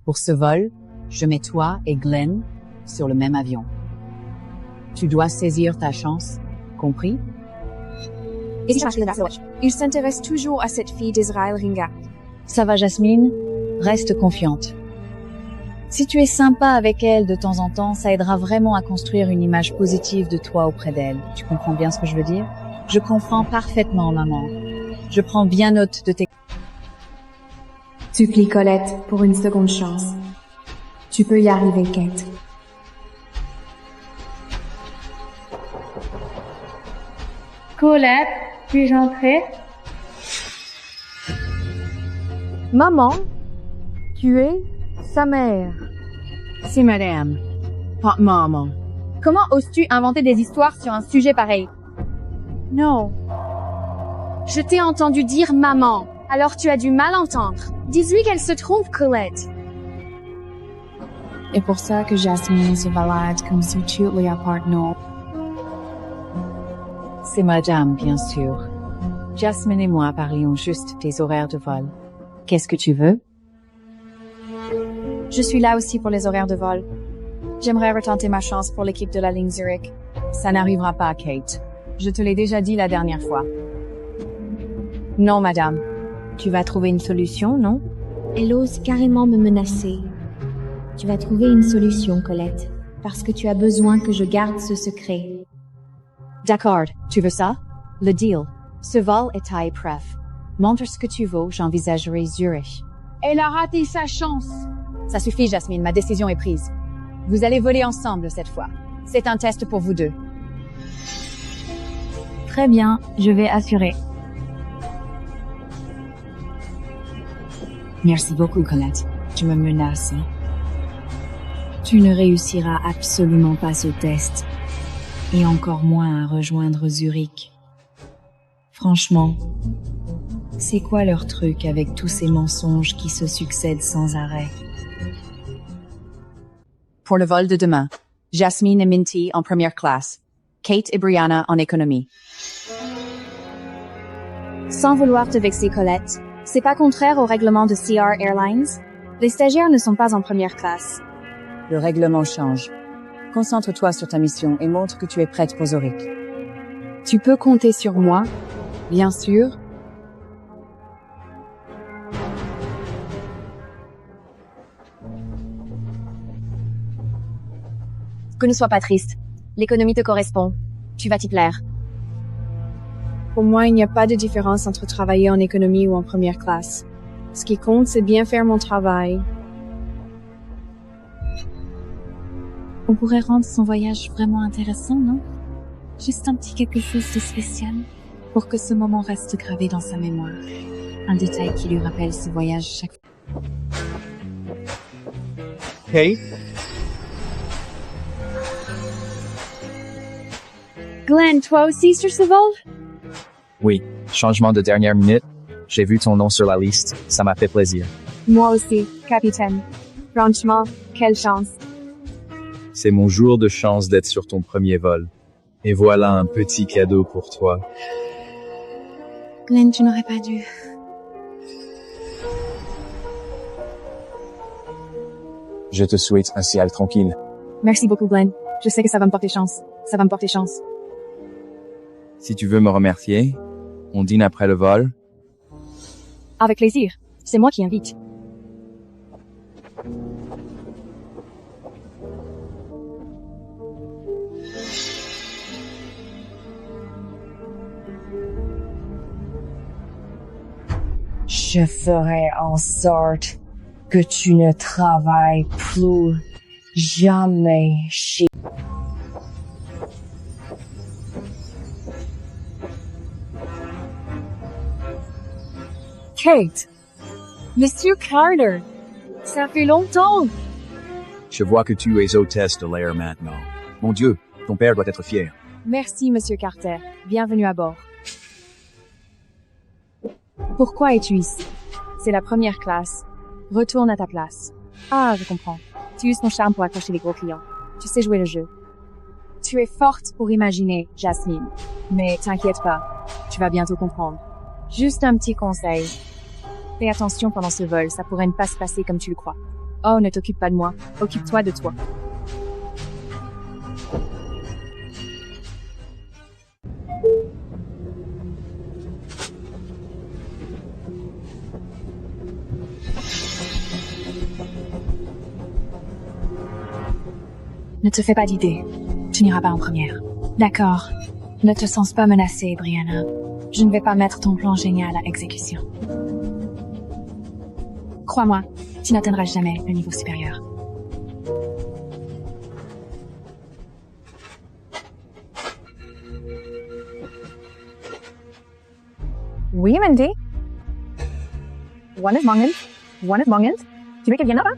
Pour ce vol, je mets toi et Glenn sur le même avion. Tu dois saisir ta chance, compris? Il s'intéresse toujours à cette fille d'Israël Ringa. Ça va, Jasmine? Reste confiante. Si tu es sympa avec elle de temps en temps, ça aidera vraiment à construire une image positive de toi auprès d'elle. Tu comprends bien ce que je veux dire? Je comprends parfaitement, maman. Je prends bien note de tes... Supplie Colette pour une seconde chance. Tu peux y arriver, Kate. Colette, puis-je entrer? Maman, tu es sa mère. C'est madame, pas maman. Comment oses-tu inventer des histoires sur un sujet pareil? Non. Je t'ai entendu dire maman, alors tu as dû mal entendre. Dis-lui qu'elle se trompe, Colette. Et pour ça que Jasmine se balade comme si toutes les appartenants. C'est madame, bien sûr. Jasmine et moi parlions juste des horaires de vol. Qu'est-ce que tu veux? Je suis là aussi pour les horaires de vol. J'aimerais retenter ma chance pour l'équipe de la ligne Zurich. Ça n'arrivera pas, Kate. Je te l'ai déjà dit la dernière fois. Non, madame. Tu vas trouver une solution, non? Elle ose carrément me menacer. Tu vas trouver une solution, Colette, parce que tu as besoin que je garde ce secret. D'accord, tu veux ça? Le deal. Ce vol est à épreuve. Montre ce que tu vaux, j'envisagerai Zurich. Elle a raté sa chance. Ça suffit, Jasmine, ma décision est prise. Vous allez voler ensemble cette fois. C'est un test pour vous deux. Très bien, je vais assurer. Merci beaucoup, Colette. Tu me menaces. Tu ne réussiras absolument pas ce test, et encore moins à rejoindre Zurich. Franchement, c'est quoi leur truc avec tous ces mensonges qui se succèdent sans arrêt? Pour le vol de demain, Jasmine et Minty en première classe, Kate et Brianna en économie. Sans vouloir te vexer, Colette, c'est pas contraire au règlement de CR Airlines? Les stagiaires ne sont pas en première classe. Le règlement change. Concentre-toi sur ta mission et montre que tu es prête pour Zurich. Tu peux compter sur moi, bien sûr. Que ne sois pas triste. L'économie te correspond. Tu vas t'y plaire. Pour moi, il n'y a pas de différence entre travailler en économie ou en première classe. Ce qui compte, c'est bien faire mon travail. On pourrait rendre son voyage vraiment intéressant, non? Juste un petit quelque chose de spécial pour que ce moment reste gravé dans sa mémoire. Un détail qui lui rappelle ce voyage chaque fois. Hey, Glenn, toi aussi sur ce vol? oui, changement de dernière minute. J'ai vu ton nom sur la liste, ça m'a fait plaisir. Moi aussi, capitaine. Franchement, quelle chance. C'est mon jour de chance d'être sur ton premier vol. Et voilà un petit cadeau pour toi. Glenn, tu n'aurais pas dû. Je te souhaite un ciel tranquille. Merci beaucoup, Glenn. Je sais que ça va me porter chance. Ça va me porter chance. Si tu veux me remercier, on dîne après le vol. Avec plaisir. C'est moi qui invite. Je ferai en sorte que tu ne travailles plus jamais chez... Kate! Monsieur Carter! Ça fait longtemps! Je vois que tu es hôtesse de l'air maintenant. Mon Dieu, ton père doit être fier. Merci, Monsieur Carter. Bienvenue à bord. Pourquoi es-tu ici? C'est la première classe. Retourne à ta place. Ah, je comprends. Tu uses ton charme pour accrocher les gros clients. Tu sais jouer le jeu. Tu es forte pour imaginer, Jasmine. Mais t'inquiète pas. Tu vas bientôt comprendre. Juste un petit conseil. Fais attention pendant ce vol, ça pourrait ne pas se passer comme tu le crois. Oh, ne t'occupe pas de moi. Occupe-toi de toi. Ne te fais pas d'idée. Tu n'iras pas en première. D'accord. Ne te sens pas menacée, Brianna. Je ne vais pas mettre ton plan génial à exécution. Crois-moi, tu n'atteindras jamais le niveau supérieur. Oui, Mindy? One is Mongans. One is Mongans. Tu veux qu'elle vienne là?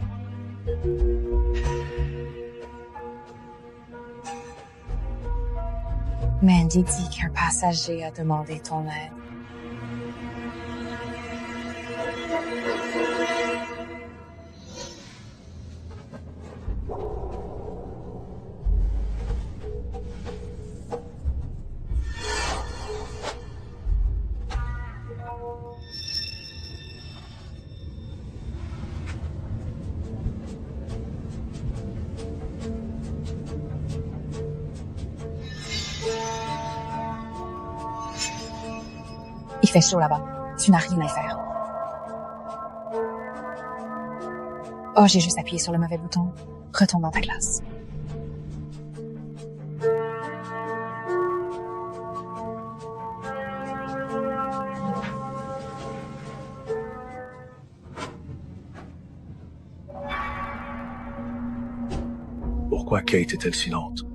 Mandy dit qu'un passager a demandé ton aide. Il fait chaud là-bas. Tu n'as rien à faire. Oh, j'ai juste appuyé sur le mauvais bouton. Retourne dans ta classe. Pourquoi Kate est-elle si lente?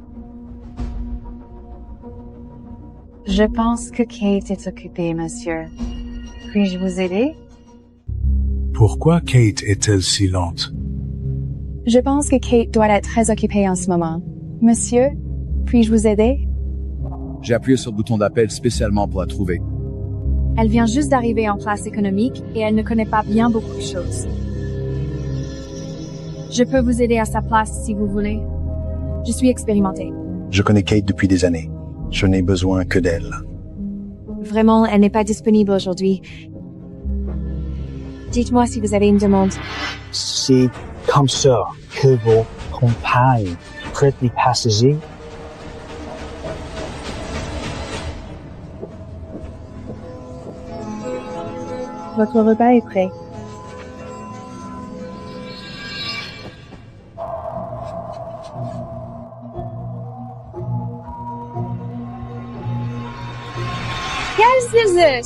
Je pense que Kate est occupée, monsieur. Puis-je vous aider? Pourquoi Kate est-elle si lente? Je pense que Kate doit être très occupée en ce moment. Monsieur, puis-je vous aider? J'ai appuyé sur le bouton d'appel spécialement pour la trouver. Elle vient juste d'arriver en classe économique et elle ne connaît pas bien beaucoup de choses. Je peux vous aider à sa place si vous voulez. Je suis expérimentée. Je connais Kate depuis des années. Je n'ai besoin que d'elle. Vraiment, elle n'est pas disponible aujourd'hui. Dites-moi si vous avez une demande. C'est comme ça que vos compagnes traitent les passagers. Votre repas est prêt. Qu'est-ce que c'est?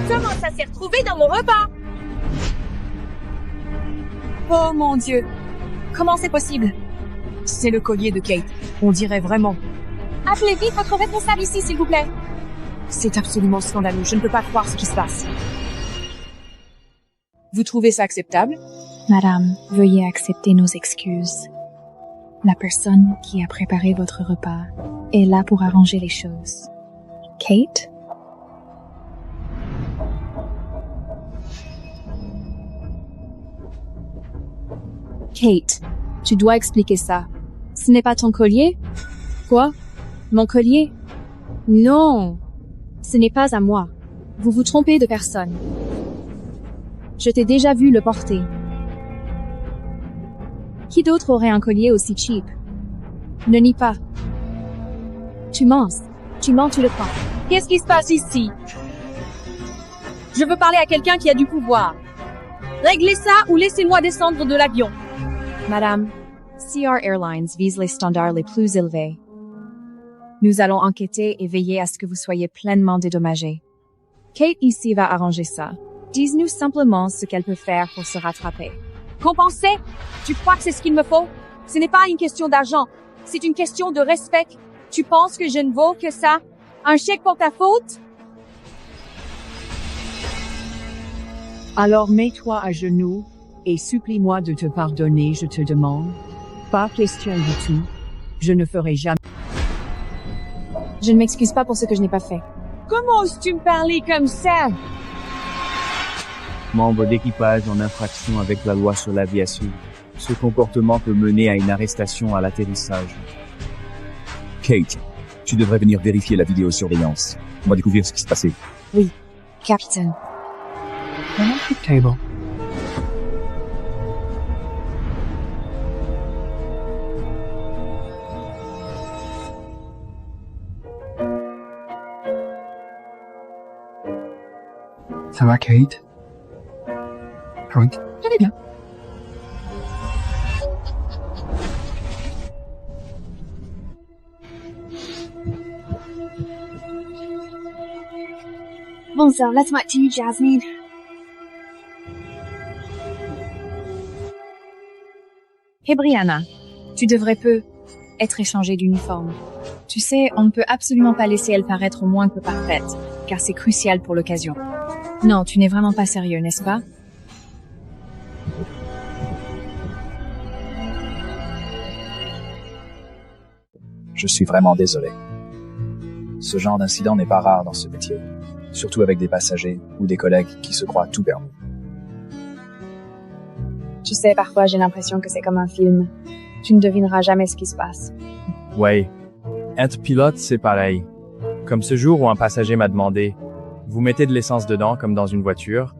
Comment ça s'est retrouvé dans mon repas? Oh mon Dieu! Comment c'est possible? C'est le collier de Kate. On dirait vraiment. Appelez vite votre responsable ici, s'il vous plaît. C'est absolument scandaleux. Je ne peux pas croire ce qui se passe. Vous trouvez ça acceptable? Madame, veuillez accepter nos excuses. La personne qui a préparé votre repas est là pour arranger les choses. Kate? Kate, tu dois expliquer ça. Ce n'est pas ton collier? Quoi? Mon collier? Non! Ce n'est pas à moi. Vous vous trompez de personne. Je t'ai déjà vu le porter. Qui d'autre aurait un collier aussi cheap? Ne nie pas. Tu mens. Tu mens, tu le crois. Qu'est-ce qui se passe ici? Je veux parler à quelqu'un qui a du pouvoir. Réglez ça ou laissez-moi descendre de l'avion. Madame, CR Airlines vise les standards les plus élevés. Nous allons enquêter et veiller à ce que vous soyez pleinement dédommagés. Kate ici va arranger ça. Dis-nous simplement ce qu'elle peut faire pour se rattraper. Compenser? Tu crois que c'est ce qu'il me faut? Ce n'est pas une question d'argent. C'est une question de respect. Tu penses que je ne vaux que ça? Un chèque pour ta faute? Alors mets-toi à genoux et supplie-moi de te pardonner, je te demande. Pas question du tout. Je ne ferai jamais. Je ne m'excuse pas pour ce que je n'ai pas fait. Comment oses-tu me parler comme ça? Membre d'équipage en infraction avec la loi sur l'aviation. Ce comportement peut mener à une arrestation à l'atterrissage. Kate, tu devrais venir vérifier la vidéosurveillance. On va découvrir ce qui s'est passé. Oui, capitaine. Table. Ça va, Kate? Oui. Je vais bien. Bon sang, laisse-moi te Jasmine. Hey Brianna, tu devrais peu être échangée d'uniforme. Tu sais, on ne peut absolument pas laisser elle paraître au moins que parfaite, car c'est crucial pour l'occasion. Non, tu n'es vraiment pas sérieux, n'est-ce pas? Je suis vraiment désolé. Ce genre d'incident n'est pas rare dans ce métier, surtout avec des passagers ou des collègues qui se croient tout permis. Tu sais, parfois j'ai l'impression que c'est comme un film. Tu ne devineras jamais ce qui se passe. Ouais. Être pilote, c'est pareil. Comme ce jour où un passager m'a demandé « Vous mettez de l'essence dedans comme dans une voiture ?»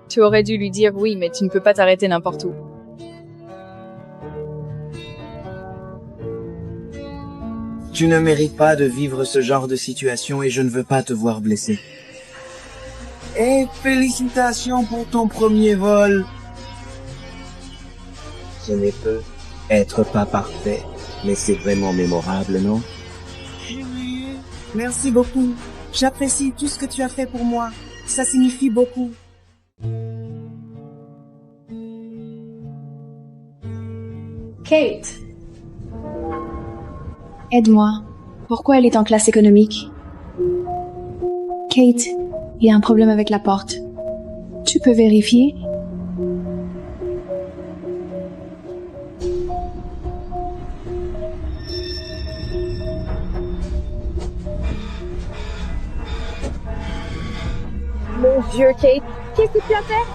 Tu aurais dû lui dire oui, mais tu ne peux pas t'arrêter n'importe où. Tu ne mérites pas de vivre ce genre de situation et je ne veux pas te voir blessé. Et félicitations pour ton premier vol. Ce ne peut être pas parfait, mais c'est vraiment mémorable, non? Merci beaucoup. J'apprécie tout ce que tu as fait pour moi. Ça signifie beaucoup. Kate, Aide-moi. Pourquoi elle est en classe économique? Kate, il y a un problème avec la porte. Tu peux vérifier? Mon Dieu, Kate, qu'est-ce que tu as fait?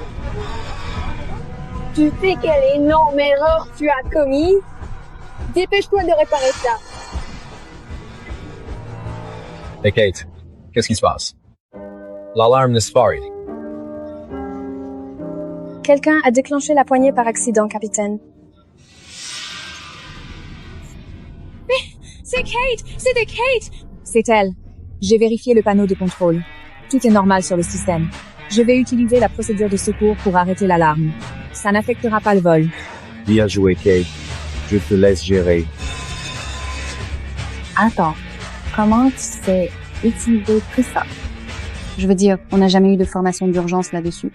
Tu sais quelle énorme erreur tu as commise? Dépêche-toi de réparer ça. Hey Kate, qu'est-ce qui se passe? L'alarme ne se pas arrêtée. quelqu'un a déclenché la poignée par accident, capitaine. Mais c'est Kate! C'était Kate! C'est elle. J'ai vérifié le panneau de contrôle. Tout est normal sur le système. Je vais utiliser la procédure de secours pour arrêter l'alarme. Ça n'affectera pas le vol. Bien joué, Kate. Je te laisse gérer. Attends, comment tu sais utiliser tout ça? Je veux dire, on n'a jamais eu de formation d'urgence là-dessus.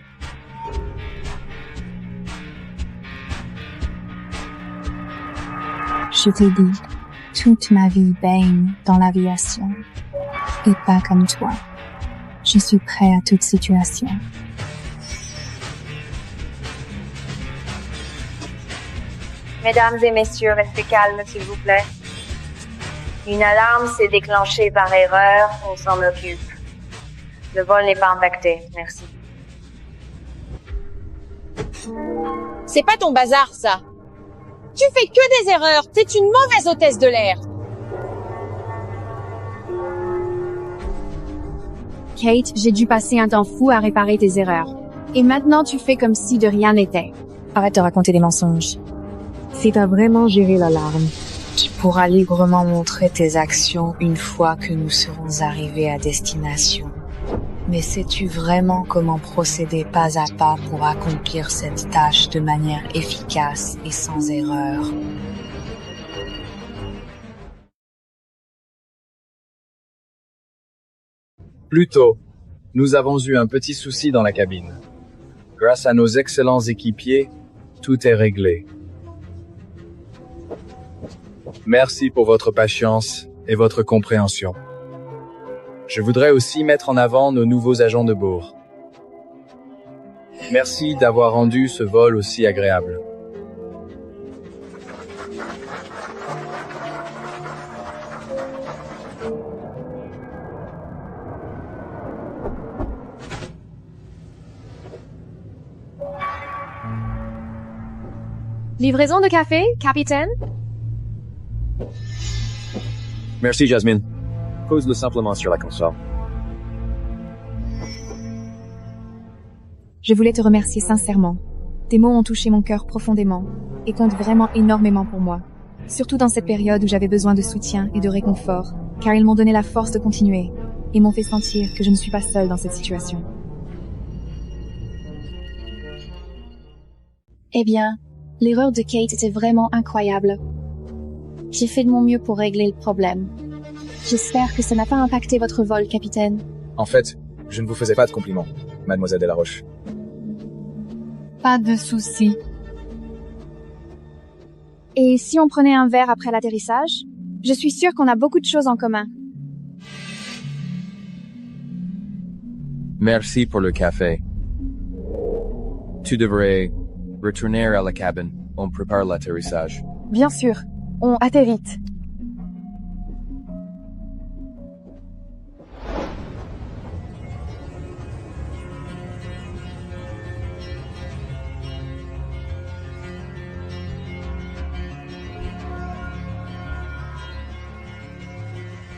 Je t'ai dit, toute ma vie baigne dans l'aviation. Et pas comme toi. Je suis prêt à toute situation. Mesdames et messieurs, restez calmes, s'il vous plaît. Une alarme s'est déclenchée par erreur, on s'en occupe. Le vol n'est pas impacté, merci. C'est pas ton bazar, ça. Tu fais que des erreurs, t'es une mauvaise hôtesse de l'air. Kate, j'ai dû passer un temps fou à réparer tes erreurs. Et maintenant, tu fais comme si de rien n'était. Arrête de raconter des mensonges. Si t'as vraiment géré l'alarme, Tu pourras librement montrer tes actions une fois que nous serons arrivés à destination. Mais sais-tu vraiment comment procéder pas à pas pour accomplir cette tâche de manière efficace et sans erreur? Plus tôt, nous avons eu un petit souci dans la cabine. Grâce à nos excellents équipiers, tout est réglé. Merci pour votre patience et votre compréhension. Je voudrais aussi mettre en avant nos nouveaux agents de bord. Merci d'avoir rendu ce vol aussi agréable. Livraison de café, capitaine? Merci, Jasmine. Pose-le simplement sur la console. Je voulais te remercier sincèrement. Tes mots ont touché mon cœur profondément et comptent vraiment énormément pour moi. Surtout dans cette période où j'avais besoin de soutien et de réconfort, car ils m'ont donné la force de continuer et m'ont fait sentir que je ne suis pas seule dans cette situation. Eh bien, l'erreur de Kate était vraiment incroyable. J'ai fait de mon mieux pour régler le problème. J'espère que ça n'a pas impacté votre vol, capitaine. En fait, je ne vous faisais pas de compliments, mademoiselle Delaroche. Pas de souci. Et si on prenait un verre après l'atterrissage? Je suis sûre qu'on a beaucoup de choses en commun. Merci pour le café. Tu devrais retourner à la cabine. On prépare l'atterrissage. Bien sûr, on atterrit vite.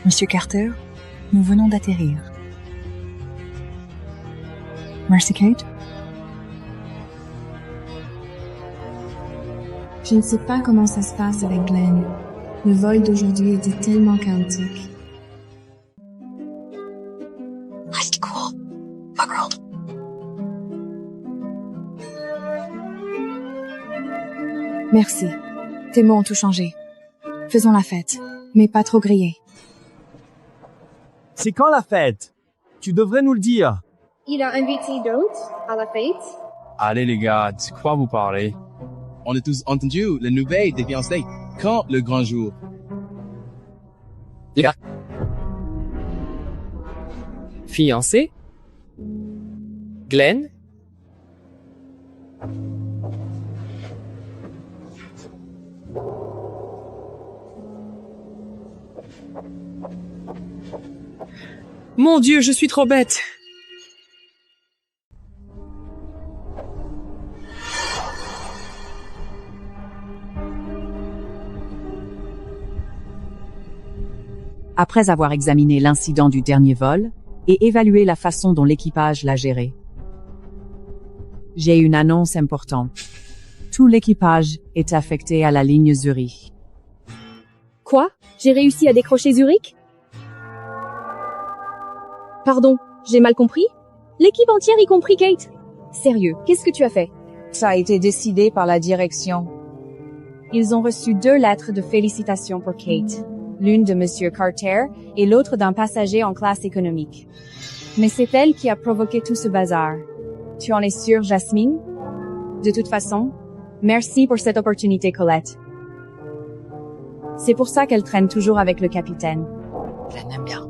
Monsieur Carter, nous venons d'atterrir. Merci, Kate. Je ne sais pas comment ça se passe avec Glenn, Le vol d'aujourd'hui était tellement chaotique. Reste cool. Fuck world. Merci. Tes mots ont tout changé. Faisons la fête, mais pas trop grillée. C'est quand la fête? Tu devrais nous le dire. Il a invité d'autres à la fête. Allez les gars, de quoi vous parlez? On a tous entendu la nouvelle des fiancés. Quand le grand jour? Les gars. Fiancé? Glenn? Mon Dieu, je suis trop bête. Après avoir examiné l'incident du dernier vol et évalué la façon dont l'équipage l'a géré, j'ai une annonce importante. Tout l'équipage est affecté à la ligne Zurich. Quoi? J'ai réussi à décrocher Zurich? Pardon, j'ai mal compris? L'équipe entière, y compris Kate? Sérieux, qu'est-ce que tu as fait? Ça a été décidé par la direction. Ils ont reçu 2 lettres de félicitations pour Kate. L'une de Monsieur Carter et l'autre d'un passager en classe économique. Mais c'est elle qui a provoqué tout ce bazar. Tu en es sûre, Jasmine? De toute façon, merci pour cette opportunité, Colette. C'est pour ça qu'elle traîne toujours avec le capitaine. Je l'aime bien.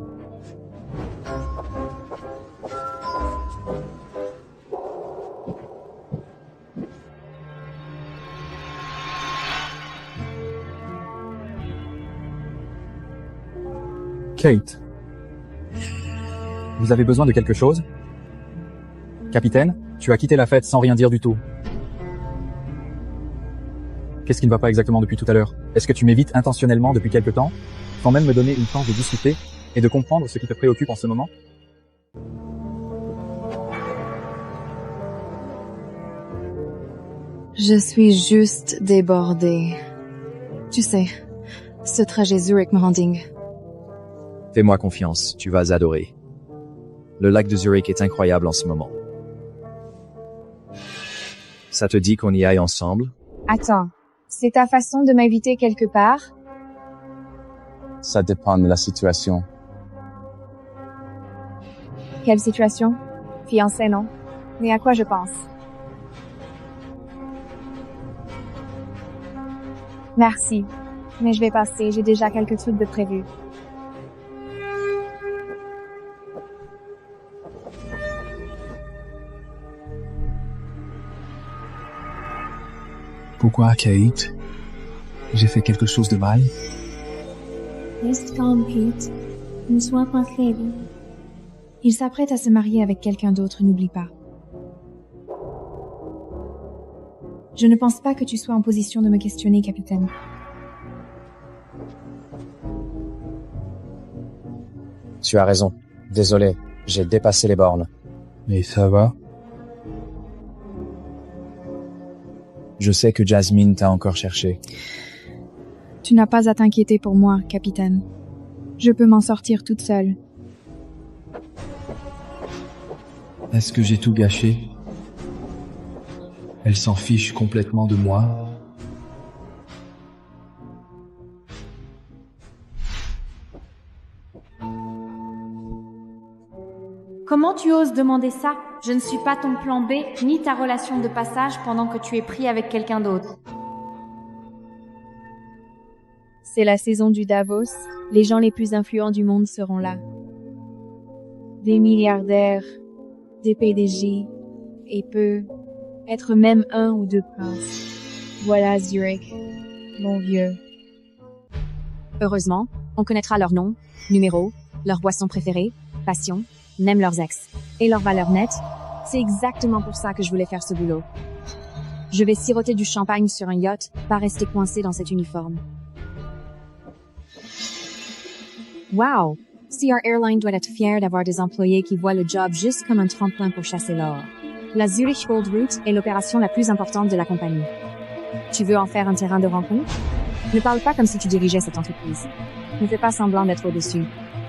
Kate. Vous avez besoin de quelque chose? Capitaine, tu as quitté la fête sans rien dire du tout. Qu'est-ce qui ne va pas exactement depuis tout à l'heure? Est-ce que tu m'évites intentionnellement depuis quelque temps, sans même me donner une chance de discuter et de comprendre ce qui te préoccupe en ce moment? Je suis juste débordée. Tu sais, ce trajet Zurich me rend dingue. Fais-moi confiance, tu vas adorer. Le lac de Zurich est incroyable en ce moment. Ça te dit qu'on y aille ensemble? Attends, c'est ta façon de m'inviter quelque part? Ça dépend de la situation. Quelle situation? Fiancé, non? Mais à quoi je pense? Merci, mais je vais passer, j'ai déjà quelques trucs de prévus. Pourquoi, Kate? J'ai fait quelque chose de mal? Reste calme, Kate. Ne sois pas crédule. Il s'apprête à se marier avec quelqu'un d'autre, n'oublie pas. Je ne pense pas que tu sois en position de me questionner, capitaine. Tu as raison. Désolé, j'ai dépassé les bornes. Mais ça va? Je sais que Jasmine t'a encore cherché. Tu n'as pas à t'inquiéter pour moi, capitaine. Je peux m'en sortir toute seule. Est-ce que j'ai tout gâché? Elle s'en fiche complètement de moi. Comment tu oses demander ça? Je ne suis pas ton plan B, ni ta relation de passage pendant que tu es pris avec quelqu'un d'autre. C'est la saison du Davos. Les gens les plus influents du monde seront là. Des milliardaires, des PDG, et être même 1 ou 2 princes. Voilà Zurich, mon vieux. Heureusement, on connaîtra leurs noms, numéros, leurs boissons préférées, passions, même leurs ex, et leurs valeurs nettes. C'est exactement pour ça que je voulais faire ce boulot. Je vais siroter du champagne sur un yacht, pas rester coincé dans cet uniforme. Wow! CR Airlines doit être fier d'avoir des employés qui voient le job juste comme un tremplin pour chasser l'or. La Zurich Gold Route est l'opération la plus importante de la compagnie. Tu veux en faire un terrain de rencontre? Ne parle pas comme si tu dirigeais cette entreprise. Ne fais pas semblant d'être au-dessus.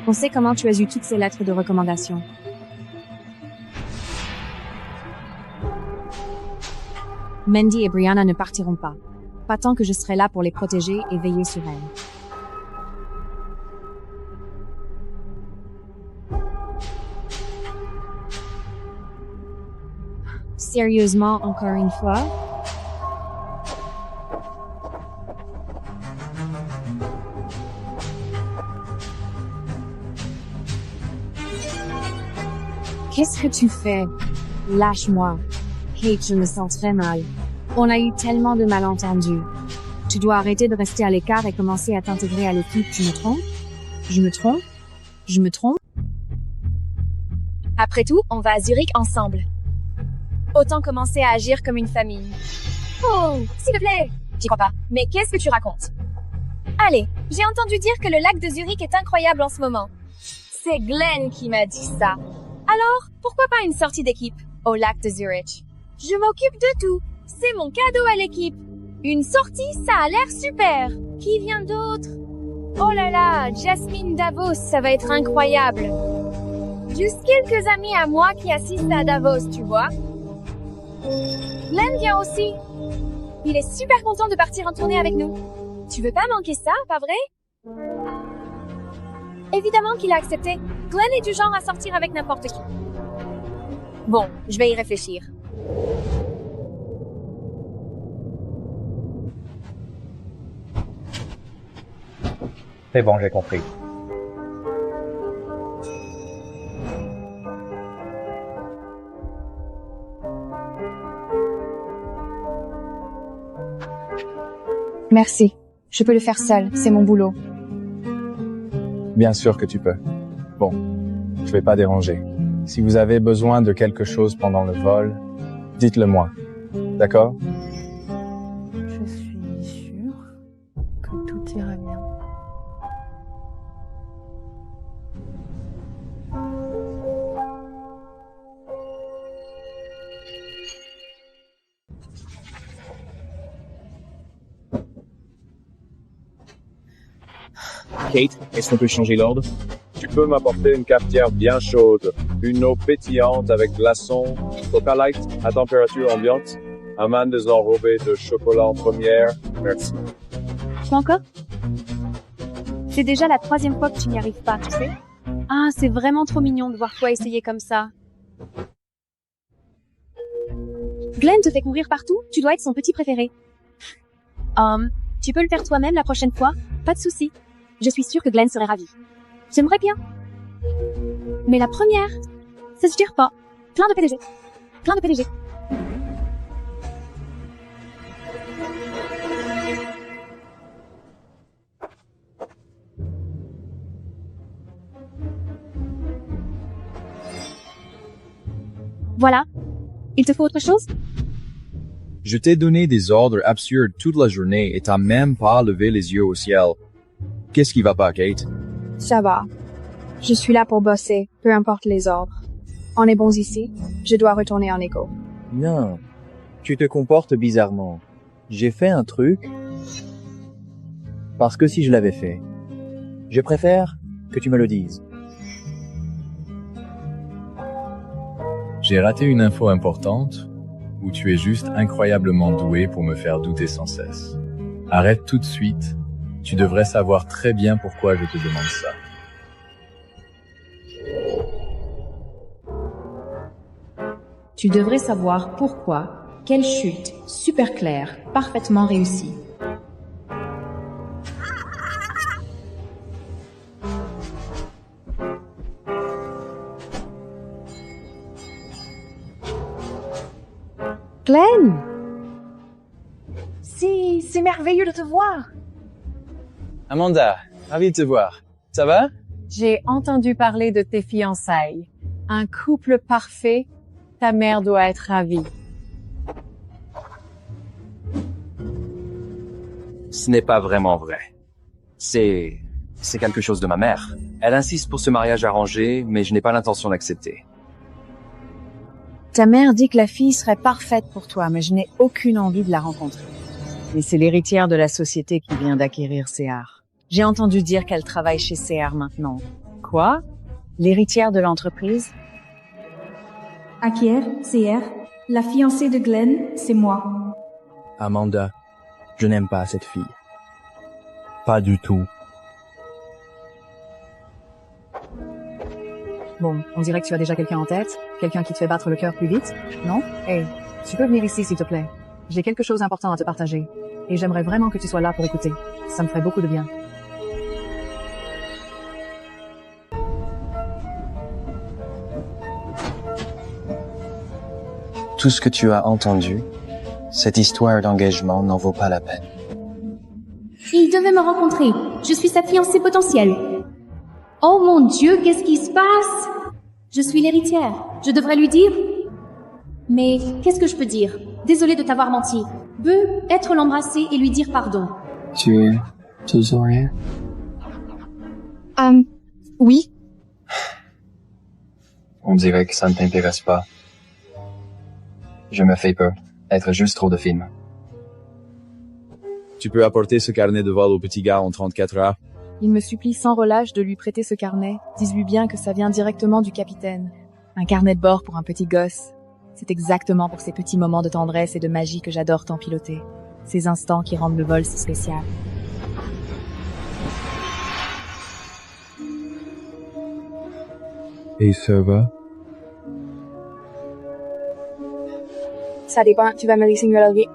On sait comment tu as eu toutes ces lettres de recommandation. Mandy et Brianna ne partiront pas. Pas tant que je serai là pour les protéger et veiller sur elles. Sérieusement, encore une fois? Qu'est-ce que tu fais? Lâche-moi. Kate, je me sens très mal. On a eu tellement de malentendus. Tu dois arrêter de rester à l'écart et commencer à t'intégrer à l'équipe. Tu me trompes? Je me trompe? Je me trompe? Après tout, on va à Zurich ensemble. Autant commencer à agir comme une famille. Oh, s'il te plaît. J'y crois pas. Mais qu'est-ce que tu racontes? Allez, j'ai entendu dire que le lac de Zurich est incroyable en ce moment. C'est Glenn qui m'a dit ça. Alors, pourquoi pas une sortie d'équipe au lac de Zurich? Je m'occupe de tout. C'est mon cadeau à l'équipe. Une sortie, ça a l'air super. Qui vient d'autre? Oh là là, Jasmine Davos, ça va être incroyable. Juste quelques amis à moi qui assistent à Davos, tu vois. Glenn vient aussi. Il est super content de partir en tournée avec nous. Tu veux pas manquer ça, pas vrai? Évidemment qu'il a accepté. Glenn est du genre à sortir avec n'importe qui. Bon, je vais y réfléchir. C'est bon, j'ai compris. Merci. Je peux le faire seul, c'est mon boulot. Bien sûr que tu peux. Bon, je vais pas déranger. Si vous avez besoin de quelque chose pendant le vol, dites-le moi. D'accord? Je suis sûre que tout ira bien. Kate, est-ce qu'on peut changer l'ordre? Tu peux m'apporter une cafetière bien chaude, une eau pétillante avec glaçons, Coca Light à température ambiante, amandes enrobées de chocolat en première, merci. Quoi encore? C'est déjà la 3e fois que tu n'y arrives pas, tu sais? Ah, c'est vraiment trop mignon de voir toi essayer comme ça. Glenn te fait courir partout, tu dois être son petit préféré. Tu peux le faire toi-même la prochaine fois? Pas de souci. Je suis sûre que Glenn serait ravi. J'aimerais bien. Mais la première, ça se gère pas. Plein de PDG. Plein de PDG. Voilà. Il te faut autre chose? Je t'ai donné des ordres absurdes toute la journée et t'as même pas levé les yeux au ciel. Qu'est-ce qui va pas, Kate? Ça va. Je suis là pour bosser, peu importe les ordres. On est bons ici. Je dois retourner en écho. Non. Tu te comportes bizarrement. J'ai fait un truc parce que si je l'avais fait, je préfère que tu me le dises. J'ai raté une info importante ou tu es juste incroyablement doué pour me faire douter sans cesse. Arrête tout de suite. Tu devrais savoir très bien pourquoi je te demande ça. Tu devrais savoir pourquoi. Quelle chute, super claire, parfaitement réussie. Glenn! C'est merveilleux de te voir. Amanda, ravi de te voir. Ça va? J'ai entendu parler de tes fiançailles. Un couple parfait. Ta mère doit être ravie. Ce n'est pas vraiment vrai. C'est quelque chose de ma mère. Elle insiste pour ce mariage arrangé, mais je n'ai pas l'intention d'accepter. Ta mère dit que la fille serait parfaite pour toi, mais je n'ai aucune envie de la rencontrer. Et c'est l'héritière de la société qui vient d'acquérir CR. J'ai entendu dire qu'elle travaille chez CR maintenant. Quoi? L'héritière de l'entreprise? Acquiert, CR, la fiancée de Glenn, c'est moi. Amanda, je n'aime pas cette fille. Pas du tout. Bon, on dirait que tu as déjà quelqu'un en tête. Quelqu'un qui te fait battre le cœur plus vite, non? Hey, tu peux venir ici s'il te plaît. J'ai quelque chose d'important à te partager. Et j'aimerais vraiment que tu sois là pour écouter. Ça me ferait beaucoup de bien. Tout ce que tu as entendu, cette histoire d'engagement n'en vaut pas la peine. Il devait me rencontrer. Je suis sa fiancée potentielle. Oh mon Dieu, qu'est-ce qui se passe? Je suis l'héritière. Je devrais lui dire? Mais qu'est-ce que je peux dire? Désolée de t'avoir menti. Veux être l'embrasser et lui dire pardon. Tu es toujours rien? Oui. On dirait que ça ne t'intéresse pas. Je me fais peur. Être juste trop de films. Tu peux apporter ce carnet de vol au petit gars en 34 heures. Il me supplie sans relâche de lui prêter ce carnet. Dis-lui bien que ça vient directement du capitaine. Un carnet de bord pour un petit gosse. C'est exactement pour ces petits moments de tendresse et de magie que j'adore tant piloter. Ces instants qui rendent le vol si spécial. Et ça va? Ça dépend, tu vas me laisser me lever.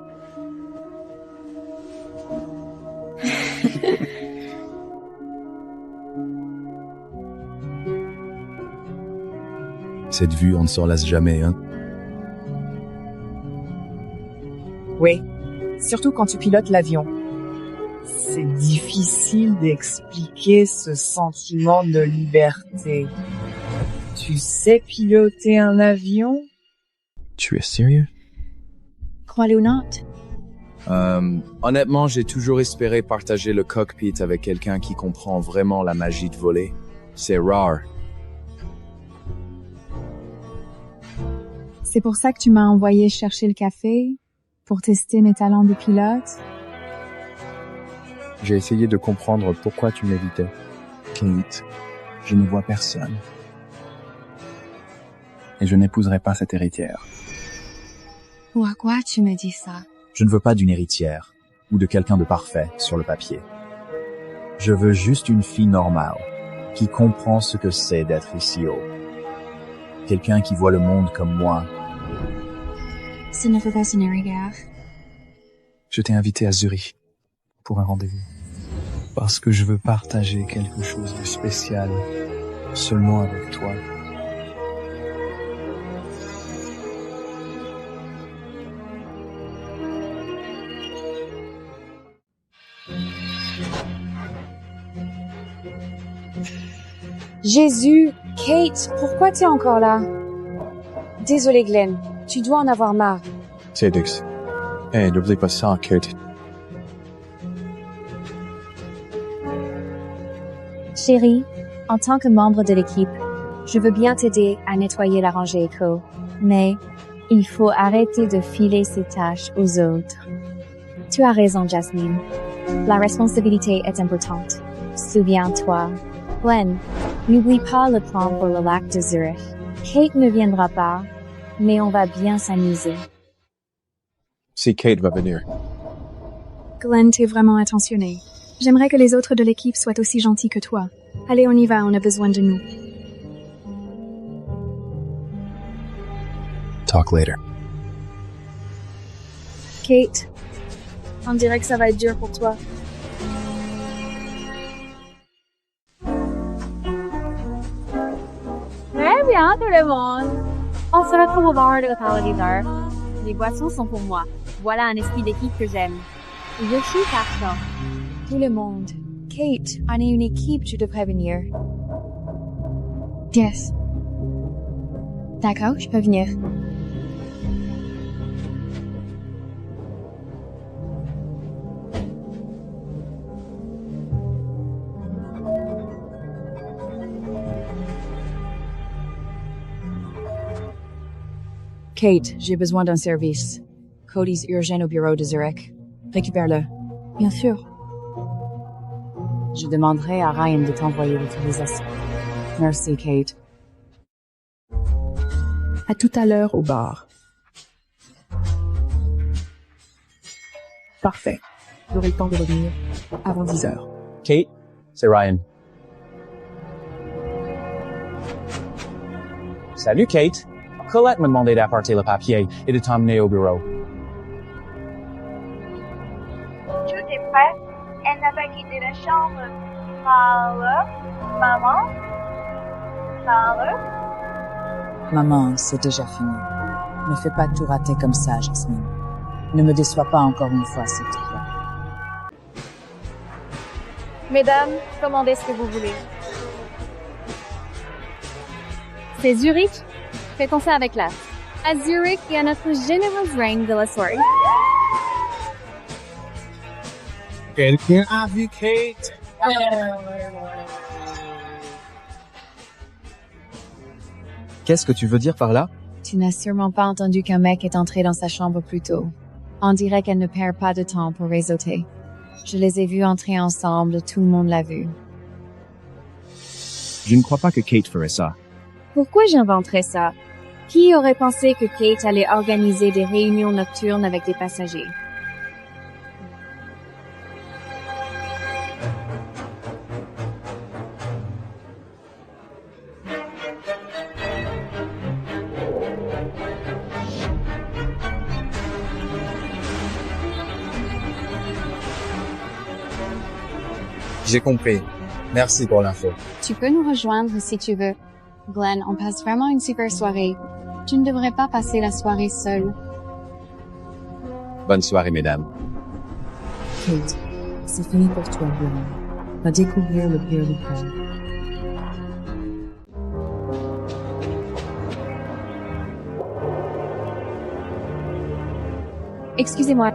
Cette vue, on ne s'en lasse jamais, hein? Oui, surtout quand tu pilotes l'avion. C'est difficile d'expliquer ce sentiment de liberté. Tu sais piloter un avion? Tu es sérieux? Crois-le ou non. Honnêtement, j'ai toujours espéré partager le cockpit avec quelqu'un qui comprend vraiment la magie de voler. C'est rare. C'est pour ça que tu m'as envoyé chercher le café? Pour tester mes talents de pilote? J'ai essayé de comprendre pourquoi tu m'évitais. Kate, je ne vois personne. Et je n'épouserai pas cette héritière. Pourquoi tu me dis ça? Je ne veux pas d'une héritière, ou de quelqu'un de parfait sur le papier. Je veux juste une fille normale, qui comprend ce que c'est d'être ici haut. Quelqu'un qui voit le monde comme moi. Ce ne peut pas une rigueur. Je t'ai invité à Zurich pour un rendez-vous. Parce que je veux partager quelque chose de spécial seulement avec toi. Jésus, Kate, pourquoi t'es encore là? Désolé Glenn, tu dois en avoir marre. C'est Dix. Hey, n'oublie pas ça, Kate. Chérie, en tant que membre de l'équipe, je veux bien t'aider à nettoyer la rangée éco, mais il faut arrêter de filer ces tâches aux autres. Tu as raison, Jasmine. La responsabilité est importante. Souviens-toi. Glenn, n'oublie pas le plan pour le lac de Zurich. Kate ne viendra pas, mais on va bien s'amuser. Si Kate va venir. Glenn, t'es vraiment attentionné. J'aimerais que les autres de l'équipe soient aussi gentils que toi. Allez, on y va, on a besoin de nous. Talk later. Kate, on dirait que ça va être dur pour toi. Très bien, tout le monde. On se retrouve au bar de Total Leader. Les boissons sont pour moi. Voilà un esprit d'équipe que j'aime. Je suis partant. Tout le monde. Kate, on est une équipe, tu devrais venir. Yes. D'accord, je peux venir. Kate, j'ai besoin d'un service. Cody's urgent au bureau de Zurich. Récupère-le. Bien sûr. Je demanderai à Ryan de t'envoyer l'utilisation. Merci, Kate. À tout à l'heure au bar. Parfait. J'aurai le temps de revenir avant 10 heures. Kate, c'est Ryan. Salut, Kate. Colette m'a demandé d'apporter le papier et de t'emmener au bureau. Tout est prêt. Elle n'a pas quitté la chambre. Charlotte? Maman? Charlotte? Maman, c'est déjà fini. Ne fais pas tout rater comme ça, Jasmine. Ne me déçois pas encore une fois, s'il te plaît. Mesdames, commandez ce que vous voulez. C'est Zurich? Faites-on ça avec classe. À Zurich, il y a notre généreuse reine de la soirée. Quelqu'un a vu Kate? Qu'est-ce que tu veux dire par là? Tu n'as sûrement pas entendu qu'un mec est entré dans sa chambre plus tôt. On dirait qu'elle ne perd pas de temps pour réseauter. Je les ai vus entrer ensemble, tout le monde l'a vu. Je ne crois pas que Kate ferait ça. Pourquoi j'inventerais ça? Qui aurait pensé que Kate allait organiser des réunions nocturnes avec des passagers? J'ai compris. Merci pour l'info. Tu peux nous rejoindre si tu veux. Glenn, on passe vraiment une super soirée. Tu ne devrais pas passer la soirée seule. Bonne soirée, mesdames. Kate, c'est fini pour toi, Glenn. Va découvrir le pire du corps. Excusez-moi.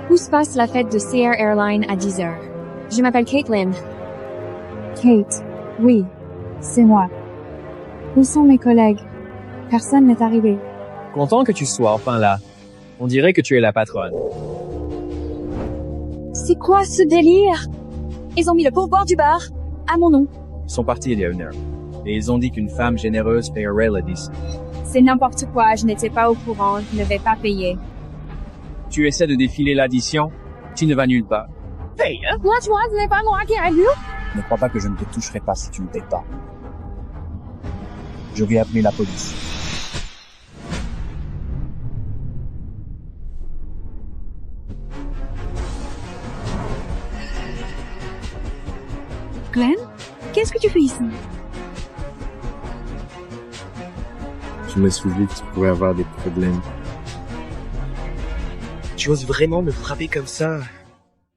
Où se passe la fête de CR Airline à 10 heures? Je m'appelle Caitlin. Kate, oui, c'est moi. Où sont mes collègues? Personne n'est arrivé. Content que tu sois enfin là. On dirait que tu es la patronne. C'est quoi ce délire? Ils ont mis le pourboire du bar à mon nom. Ils sont partis il y a une heure. Et ils ont dit qu'une femme généreuse paierait l'addition. C'est n'importe quoi, je n'étais pas au courant, je ne vais pas payer. Tu essaies de défiler l'addition, tu ne vas nulle part. Paye! Moi, tu vois, ce n'est pas moi qui ai vu. Ne crois pas que je ne te toucherai pas si tu ne payes pas. Je vais appeler la police. Glenn, qu'est-ce que tu fais ici? Je me suis dit que tu pourrais avoir des problèmes. Tu oses vraiment me frapper comme ça,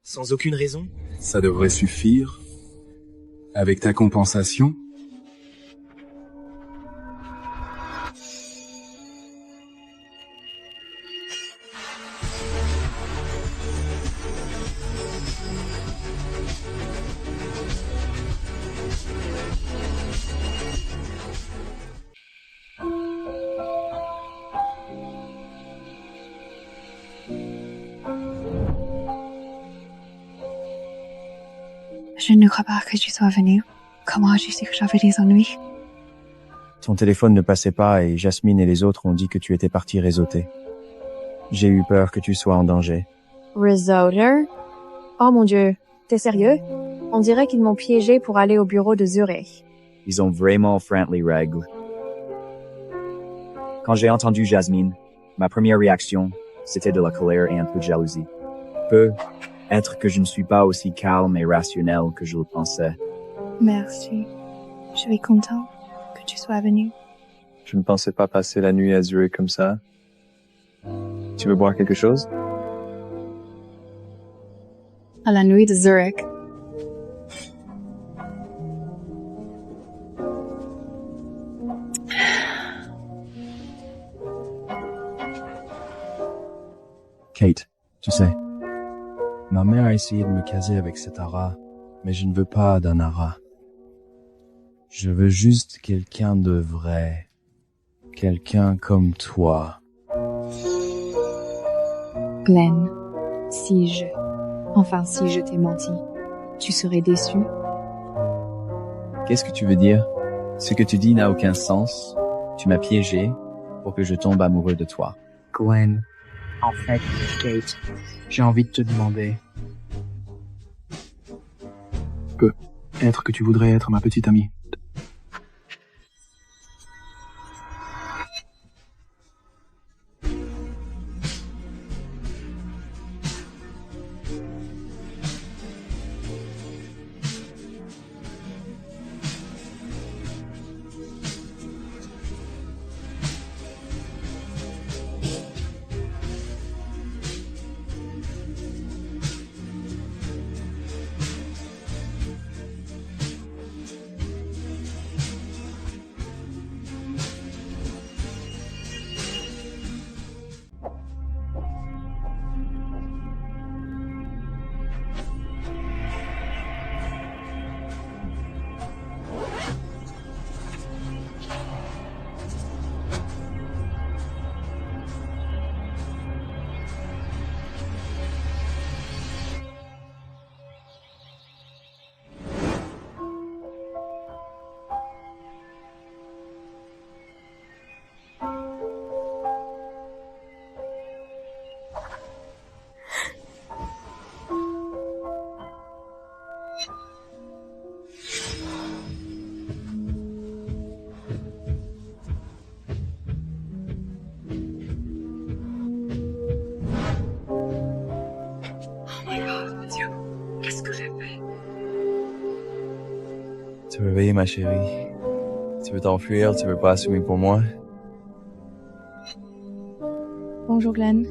sans aucune raison? Ça devrait suffire. Avec ta compensation. Je ne crois pas que tu sois venu. Comment j'ai su que j'avais des ennuis? Ton téléphone ne passait pas et Jasmine et les autres ont dit que tu étais parti réseauter. J'ai eu peur que tu sois en danger. Resauter? Oh mon Dieu, t'es sérieux? On dirait qu'ils m'ont piégé pour aller au bureau de Zurich. Ils ont vraiment enfreint les règles. Quand j'ai entendu Jasmine, ma première réaction, c'était de la colère et un peu de jalousie. Peut-être que je ne suis pas aussi calme et rationnel que je le pensais. Merci. Je suis content que tu sois venu. Je ne pensais pas passer la nuit à Zurich comme ça. Tu veux boire quelque chose? À la nuit de Zurich. Kate, tu sais, ma mère a essayé de me caser avec cet Ara, mais je ne veux pas d'un Ara. Je veux juste quelqu'un de vrai. Quelqu'un comme toi. Glenn, Si je t'ai menti, tu serais déçu? Qu'est-ce que tu veux dire? Ce que tu dis n'a aucun sens. Tu m'as piégé pour que je tombe amoureux de toi. Glenn, en fait, Kate, j'ai envie de te demander. Peut-être que tu voudrais être ma petite amie. Tu veux veiller, ma chérie. Tu veux t'enfuir, tu veux pas assumer pour moi. Bonjour Glenn.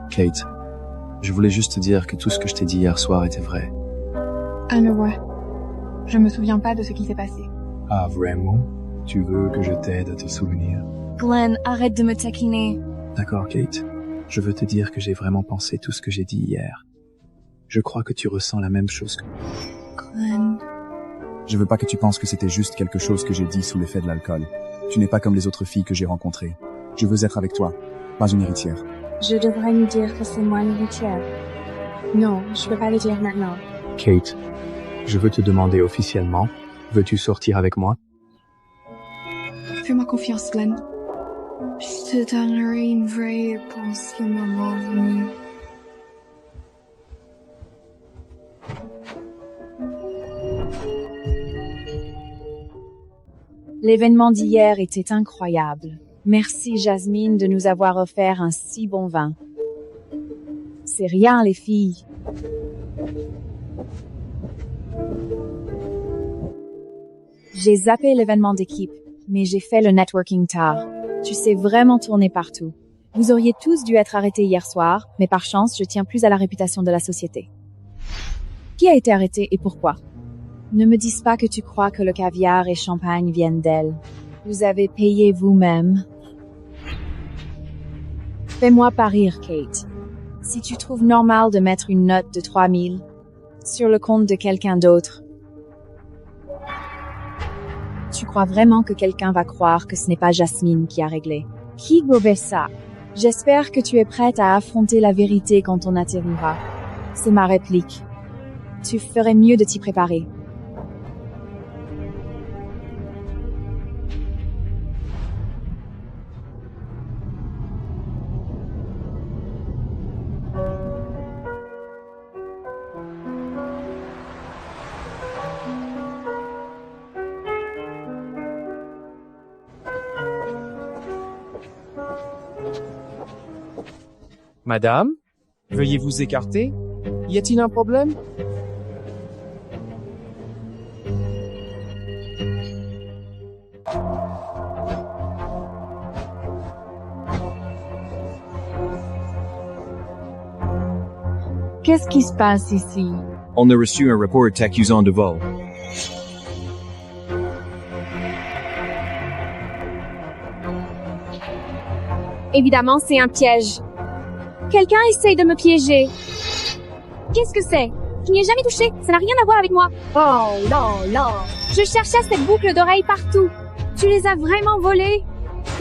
Kate, je voulais juste te dire que tout ce que je t'ai dit hier soir était vrai. Elle me voit. Je me souviens pas de ce qui s'est passé. Ah, vraiment? Tu veux que je t'aide à te souvenir? Glenn, arrête de me taquiner. D'accord, Kate. Je veux te dire que j'ai vraiment pensé tout ce que j'ai dit hier. Je crois que tu ressens la même chose que moi. Glenn. Je veux pas que tu penses que c'était juste quelque chose que j'ai dit sous l'effet de l'alcool. Tu n'es pas comme les autres filles que j'ai rencontrées. Je veux être avec toi, pas une héritière. Je devrais lui dire que c'est moi l'héritière. Non, je peux pas le dire maintenant. Kate, je veux te demander officiellement, veux-tu sortir avec moi? Fais-moi confiance, Glenn. Je te donnerai une vraie réponse le moment venu. L'événement d'hier était incroyable. Merci Jasmine de nous avoir offert un si bon vin. C'est rien les filles. J'ai zappé l'événement d'équipe, mais j'ai fait le networking tard. Tu sais vraiment tourner partout. Vous auriez tous dû être arrêtés hier soir, mais par chance, je tiens plus à la réputation de la société. Qui a été arrêté et pourquoi? Ne me dis pas que tu crois que le caviar et champagne viennent d'elle. Vous avez payé vous-même. Fais-moi pas rire, Kate. Si tu trouves normal de mettre une note de 3000 sur le compte de quelqu'un d'autre, tu crois vraiment que quelqu'un va croire que ce n'est pas Jasmine qui a réglé? Qui gobait ça? J'espère que tu es prête à affronter la vérité quand on atterrira. C'est ma réplique. Tu ferais mieux de t'y préparer. Madame, veuillez vous écarter. Y a-t-il un problème? Qu'est-ce qui se passe ici? On a reçu un rapport t'accusant de vol. Évidemment, c'est un piège. Quelqu'un essaye de me piéger. Qu'est-ce que c'est? Je n'y ai jamais touché, ça n'a rien à voir avec moi. Oh là là. Je cherchais cette boucle d'oreille partout. Tu les as vraiment volées?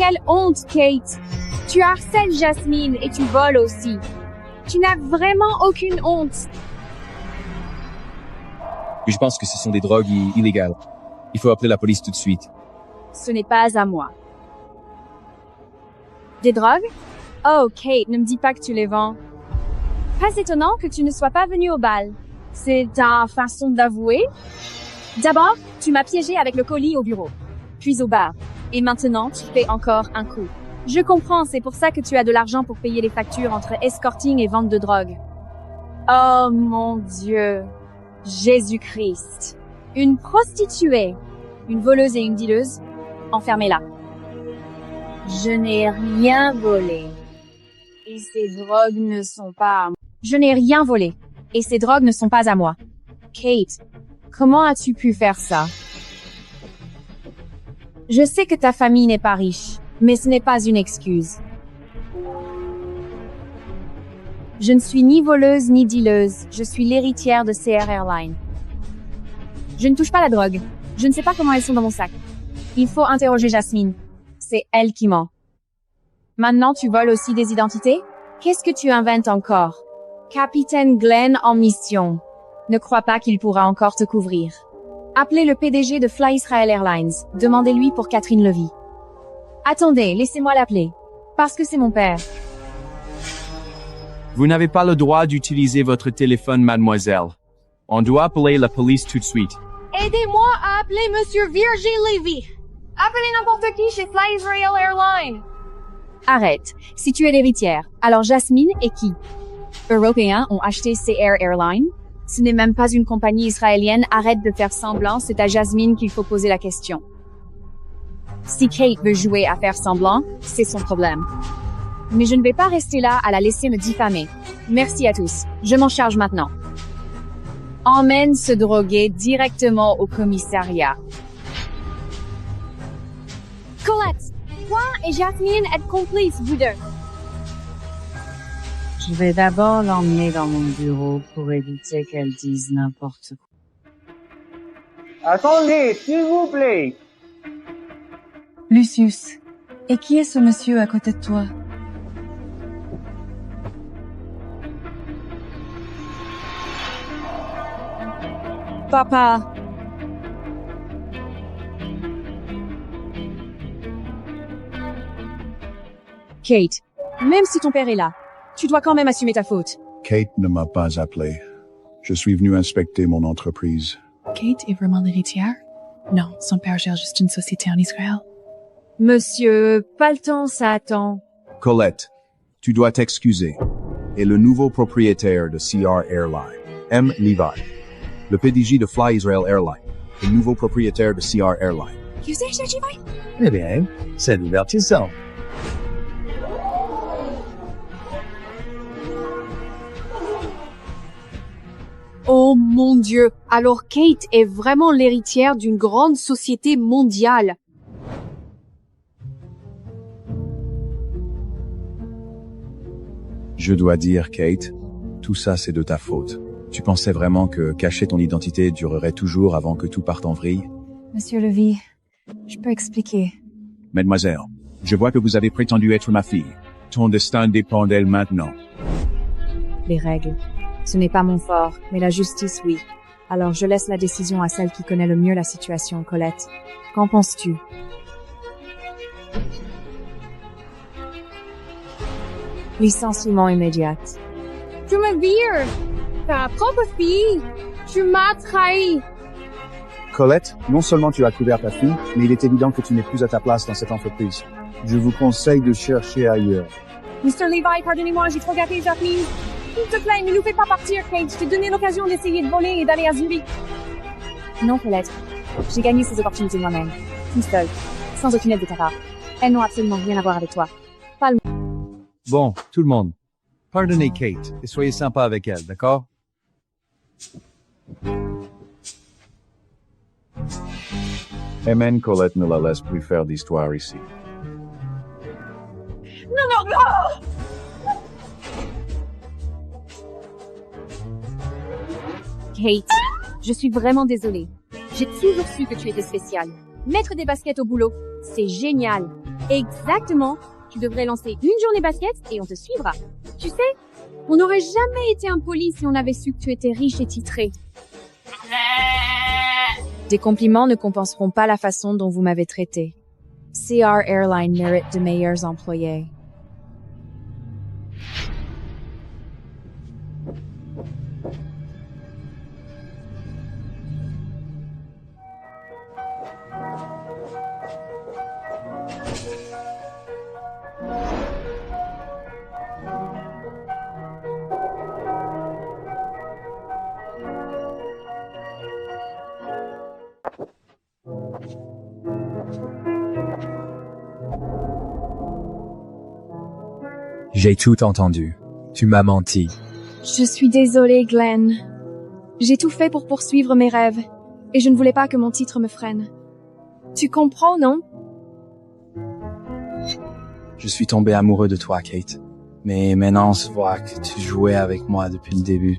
Quelle honte, Kate! Tu harcèles Jasmine et tu voles aussi. Tu n'as vraiment aucune honte. Je pense que ce sont des drogues illégales. Il faut appeler la police tout de suite. Ce n'est pas à moi. Des drogues? Oh, Kate, ne me dis pas que tu les vends. Pas étonnant que tu ne sois pas venue au bal. C'est ta façon d'avouer? D'abord, tu m'as piégé avec le colis au bureau, puis au bar. Et maintenant, tu fais encore un coup. Je comprends, c'est pour ça que tu as de l'argent pour payer les factures entre escorting et vente de drogue. Oh mon Dieu. Jésus-Christ. Une prostituée, une voleuse et une dealeuse, enfermez-la. Je n'ai rien volé. Et ces drogues ne sont pas à moi. Je n'ai rien volé. Et ces drogues ne sont pas à moi. Kate, comment as-tu pu faire ça? Je sais que ta famille n'est pas riche, mais ce n'est pas une excuse. Je ne suis ni voleuse ni dealeuse, je suis l'héritière de CR Airlines. Je ne touche pas la drogue. Je ne sais pas comment elles sont dans mon sac. Il faut interroger Jasmine. C'est elle qui ment. Maintenant, tu voles aussi des identités? Qu'est-ce que tu inventes encore? Capitaine Glenn en mission. Ne crois pas qu'il pourra encore te couvrir. Appelez le PDG de Fly Israel Airlines. Demandez-lui pour Catherine Levy. Attendez, laissez-moi l'appeler. Parce que c'est mon père. Vous n'avez pas le droit d'utiliser votre téléphone, mademoiselle. On doit appeler la police tout de suite. Aidez-moi à appeler Monsieur Virgil Levy. Appelez n'importe qui chez Fly Israel Airlines. Arrête. Si tu es l'héritière, alors Jasmine est qui? Européens ont acheté CR Airlines? Ce n'est même pas une compagnie israélienne. Arrête de faire semblant, c'est à Jasmine qu'il faut poser la question. Si Kate veut jouer à faire semblant, c'est son problème. Mais je ne vais pas rester là à la laisser me diffamer. Merci à tous. Je m'en charge maintenant. Emmène ce drogué directement au commissariat. Colette, toi et Jasmine êtes complices, vous deux. Je vais d'abord l'emmener dans mon bureau pour éviter qu'elle dise n'importe quoi. Attendez, s'il vous plaît. Lucius, et qui est ce monsieur à côté de toi? Papa. Kate, même si ton père est là, tu dois quand même assumer ta faute. Kate ne m'a pas appelé. Je suis venu inspecter mon entreprise. Kate est vraiment l'héritière? Non, son père gère juste une société en Israël. Monsieur, pas le temps, ça attend. Colette, tu dois t'excuser. Et le nouveau propriétaire de CR Airlines, M. Levi. Le PDG de Fly Israel Airlines, le nouveau propriétaire de CR Airlines. Tu sais, j'y vais. Eh bien, c'est divertissant. Oh mon Dieu, alors Kate est vraiment l'héritière d'une grande société mondiale. Je dois dire, Kate, tout ça c'est de ta faute. Tu pensais vraiment que cacher ton identité durerait toujours avant que tout parte en vrille? Monsieur Levy, je peux expliquer. Mademoiselle, je vois que vous avez prétendu être ma fille. Ton destin dépend d'elle maintenant. Les règles. Ce n'est pas mon fort, mais la justice, oui. Alors je laisse la décision à celle qui connaît le mieux la situation, Colette. Qu'en penses-tu? Licenciement immédiat. Tu me vires. Ta propre fille. Tu m'as trahi. Colette, non seulement tu as couvert ta fille, mais il est évident que tu n'es plus à ta place dans cette entreprise. Je vous conseille de chercher ailleurs. Mr. Levi, pardonnez-moi, j'ai trop gâté Jasmine. S'il te plaît, ne nous fais pas partir, Kate. Je t'ai donné l'occasion d'essayer de voler et d'aller à Zurich. Non, Colette. J'ai gagné ces opportunités moi-même. Toute seule. Sans aucune aide de ta part. Elles n'ont absolument rien à voir avec toi. Pas le... Bon, tout le monde. Pardonnez Kate et soyez sympa avec elle, d'accord? Amen, Colette ne la laisse plus faire d'histoire ici. Non, non, non! Kate, je suis vraiment désolée. J'ai toujours su que tu étais spéciale. Mettre des baskets au boulot, c'est génial. Exactement. Tu devrais lancer une journée basket et on te suivra. Tu sais, on n'aurait jamais été impoli si on avait su que tu étais riche et titré. Des compliments ne compenseront pas la façon dont vous m'avez traité. CR Airline mérite de meilleurs employés. J'ai tout entendu. Tu m'as menti. Je suis désolée, Glenn. J'ai tout fait pour poursuivre mes rêves, et je ne voulais pas que mon titre me freine. Tu comprends, non? Je suis tombé amoureux de toi, Kate. Mais maintenant on se voit que tu jouais avec moi depuis le début.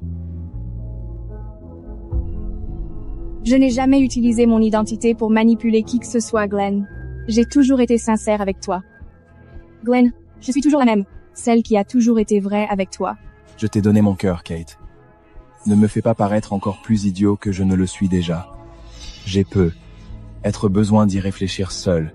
Je n'ai jamais utilisé mon identité pour manipuler qui que ce soit, Glenn. J'ai toujours été sincère avec toi. Glenn, je suis toujours la même. Celle qui a toujours été vraie avec toi. Je t'ai donné mon cœur, Kate. Ne me fais pas paraître encore plus idiot que je ne le suis déjà. J'ai être besoin d'y réfléchir seul.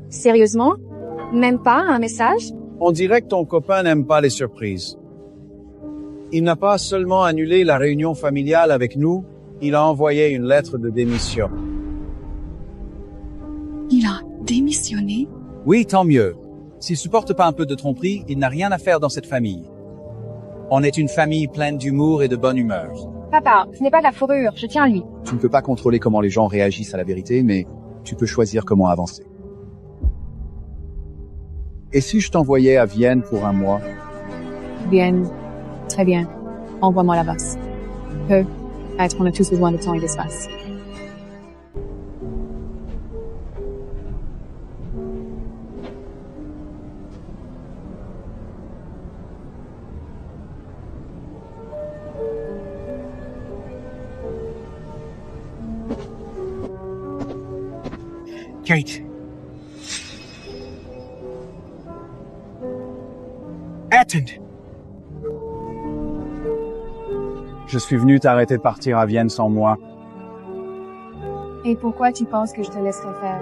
Sérieusement? Même pas un message? On dirait que ton copain n'aime pas les surprises. Il n'a pas seulement annulé la réunion familiale avec nous, il a envoyé une lettre de démission. Il a démissionné? Oui, tant mieux. S'il supporte pas un peu de tromperie, il n'a rien à faire dans cette famille. On est une famille pleine d'humour et de bonne humeur. Papa, ce n'est pas de la fourrure, je tiens à lui. Tu ne peux pas contrôler comment les gens réagissent à la vérité, mais tu peux choisir comment avancer. Et si je t'envoyais à Vienne pour un mois? Bien. Très bien. Envoie-moi là-bas. Peut-être on a tous besoin de temps et d'espace. Kate. Attends. Je suis venu t'arrêter de partir à Vienne sans moi. Et pourquoi tu penses que je te laisserai faire?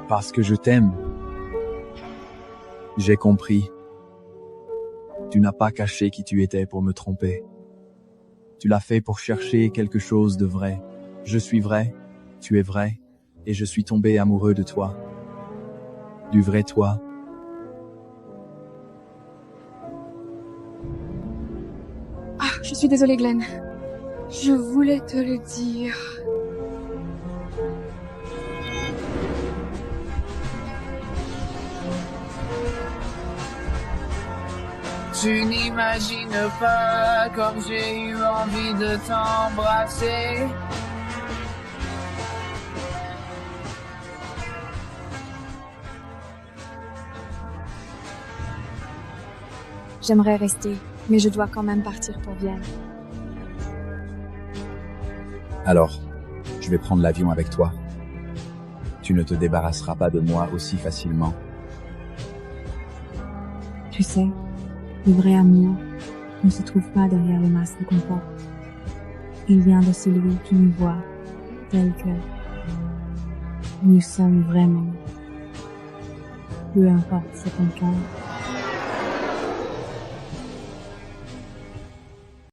Parce que je t'aime. J'ai compris. Tu n'as pas caché qui tu étais pour me tromper. Tu l'as fait pour chercher quelque chose de vrai. Je suis vrai, tu es vrai, et je suis tombé amoureux de toi. Du vrai toi. Ah, je suis désolée, Glenn. Je voulais te le dire. Tu n'imagines pas comme j'ai eu envie de t'embrasser. J'aimerais rester, mais je dois quand même partir pour Vienne. Alors, je vais prendre l'avion avec toi. Tu ne te débarrasseras pas de moi aussi facilement. Tu sais, le vrai amour ne se trouve pas derrière le masque de confort. Il vient de celui qui nous voit tel que nous sommes vraiment. Peu importe ce qu'on fait.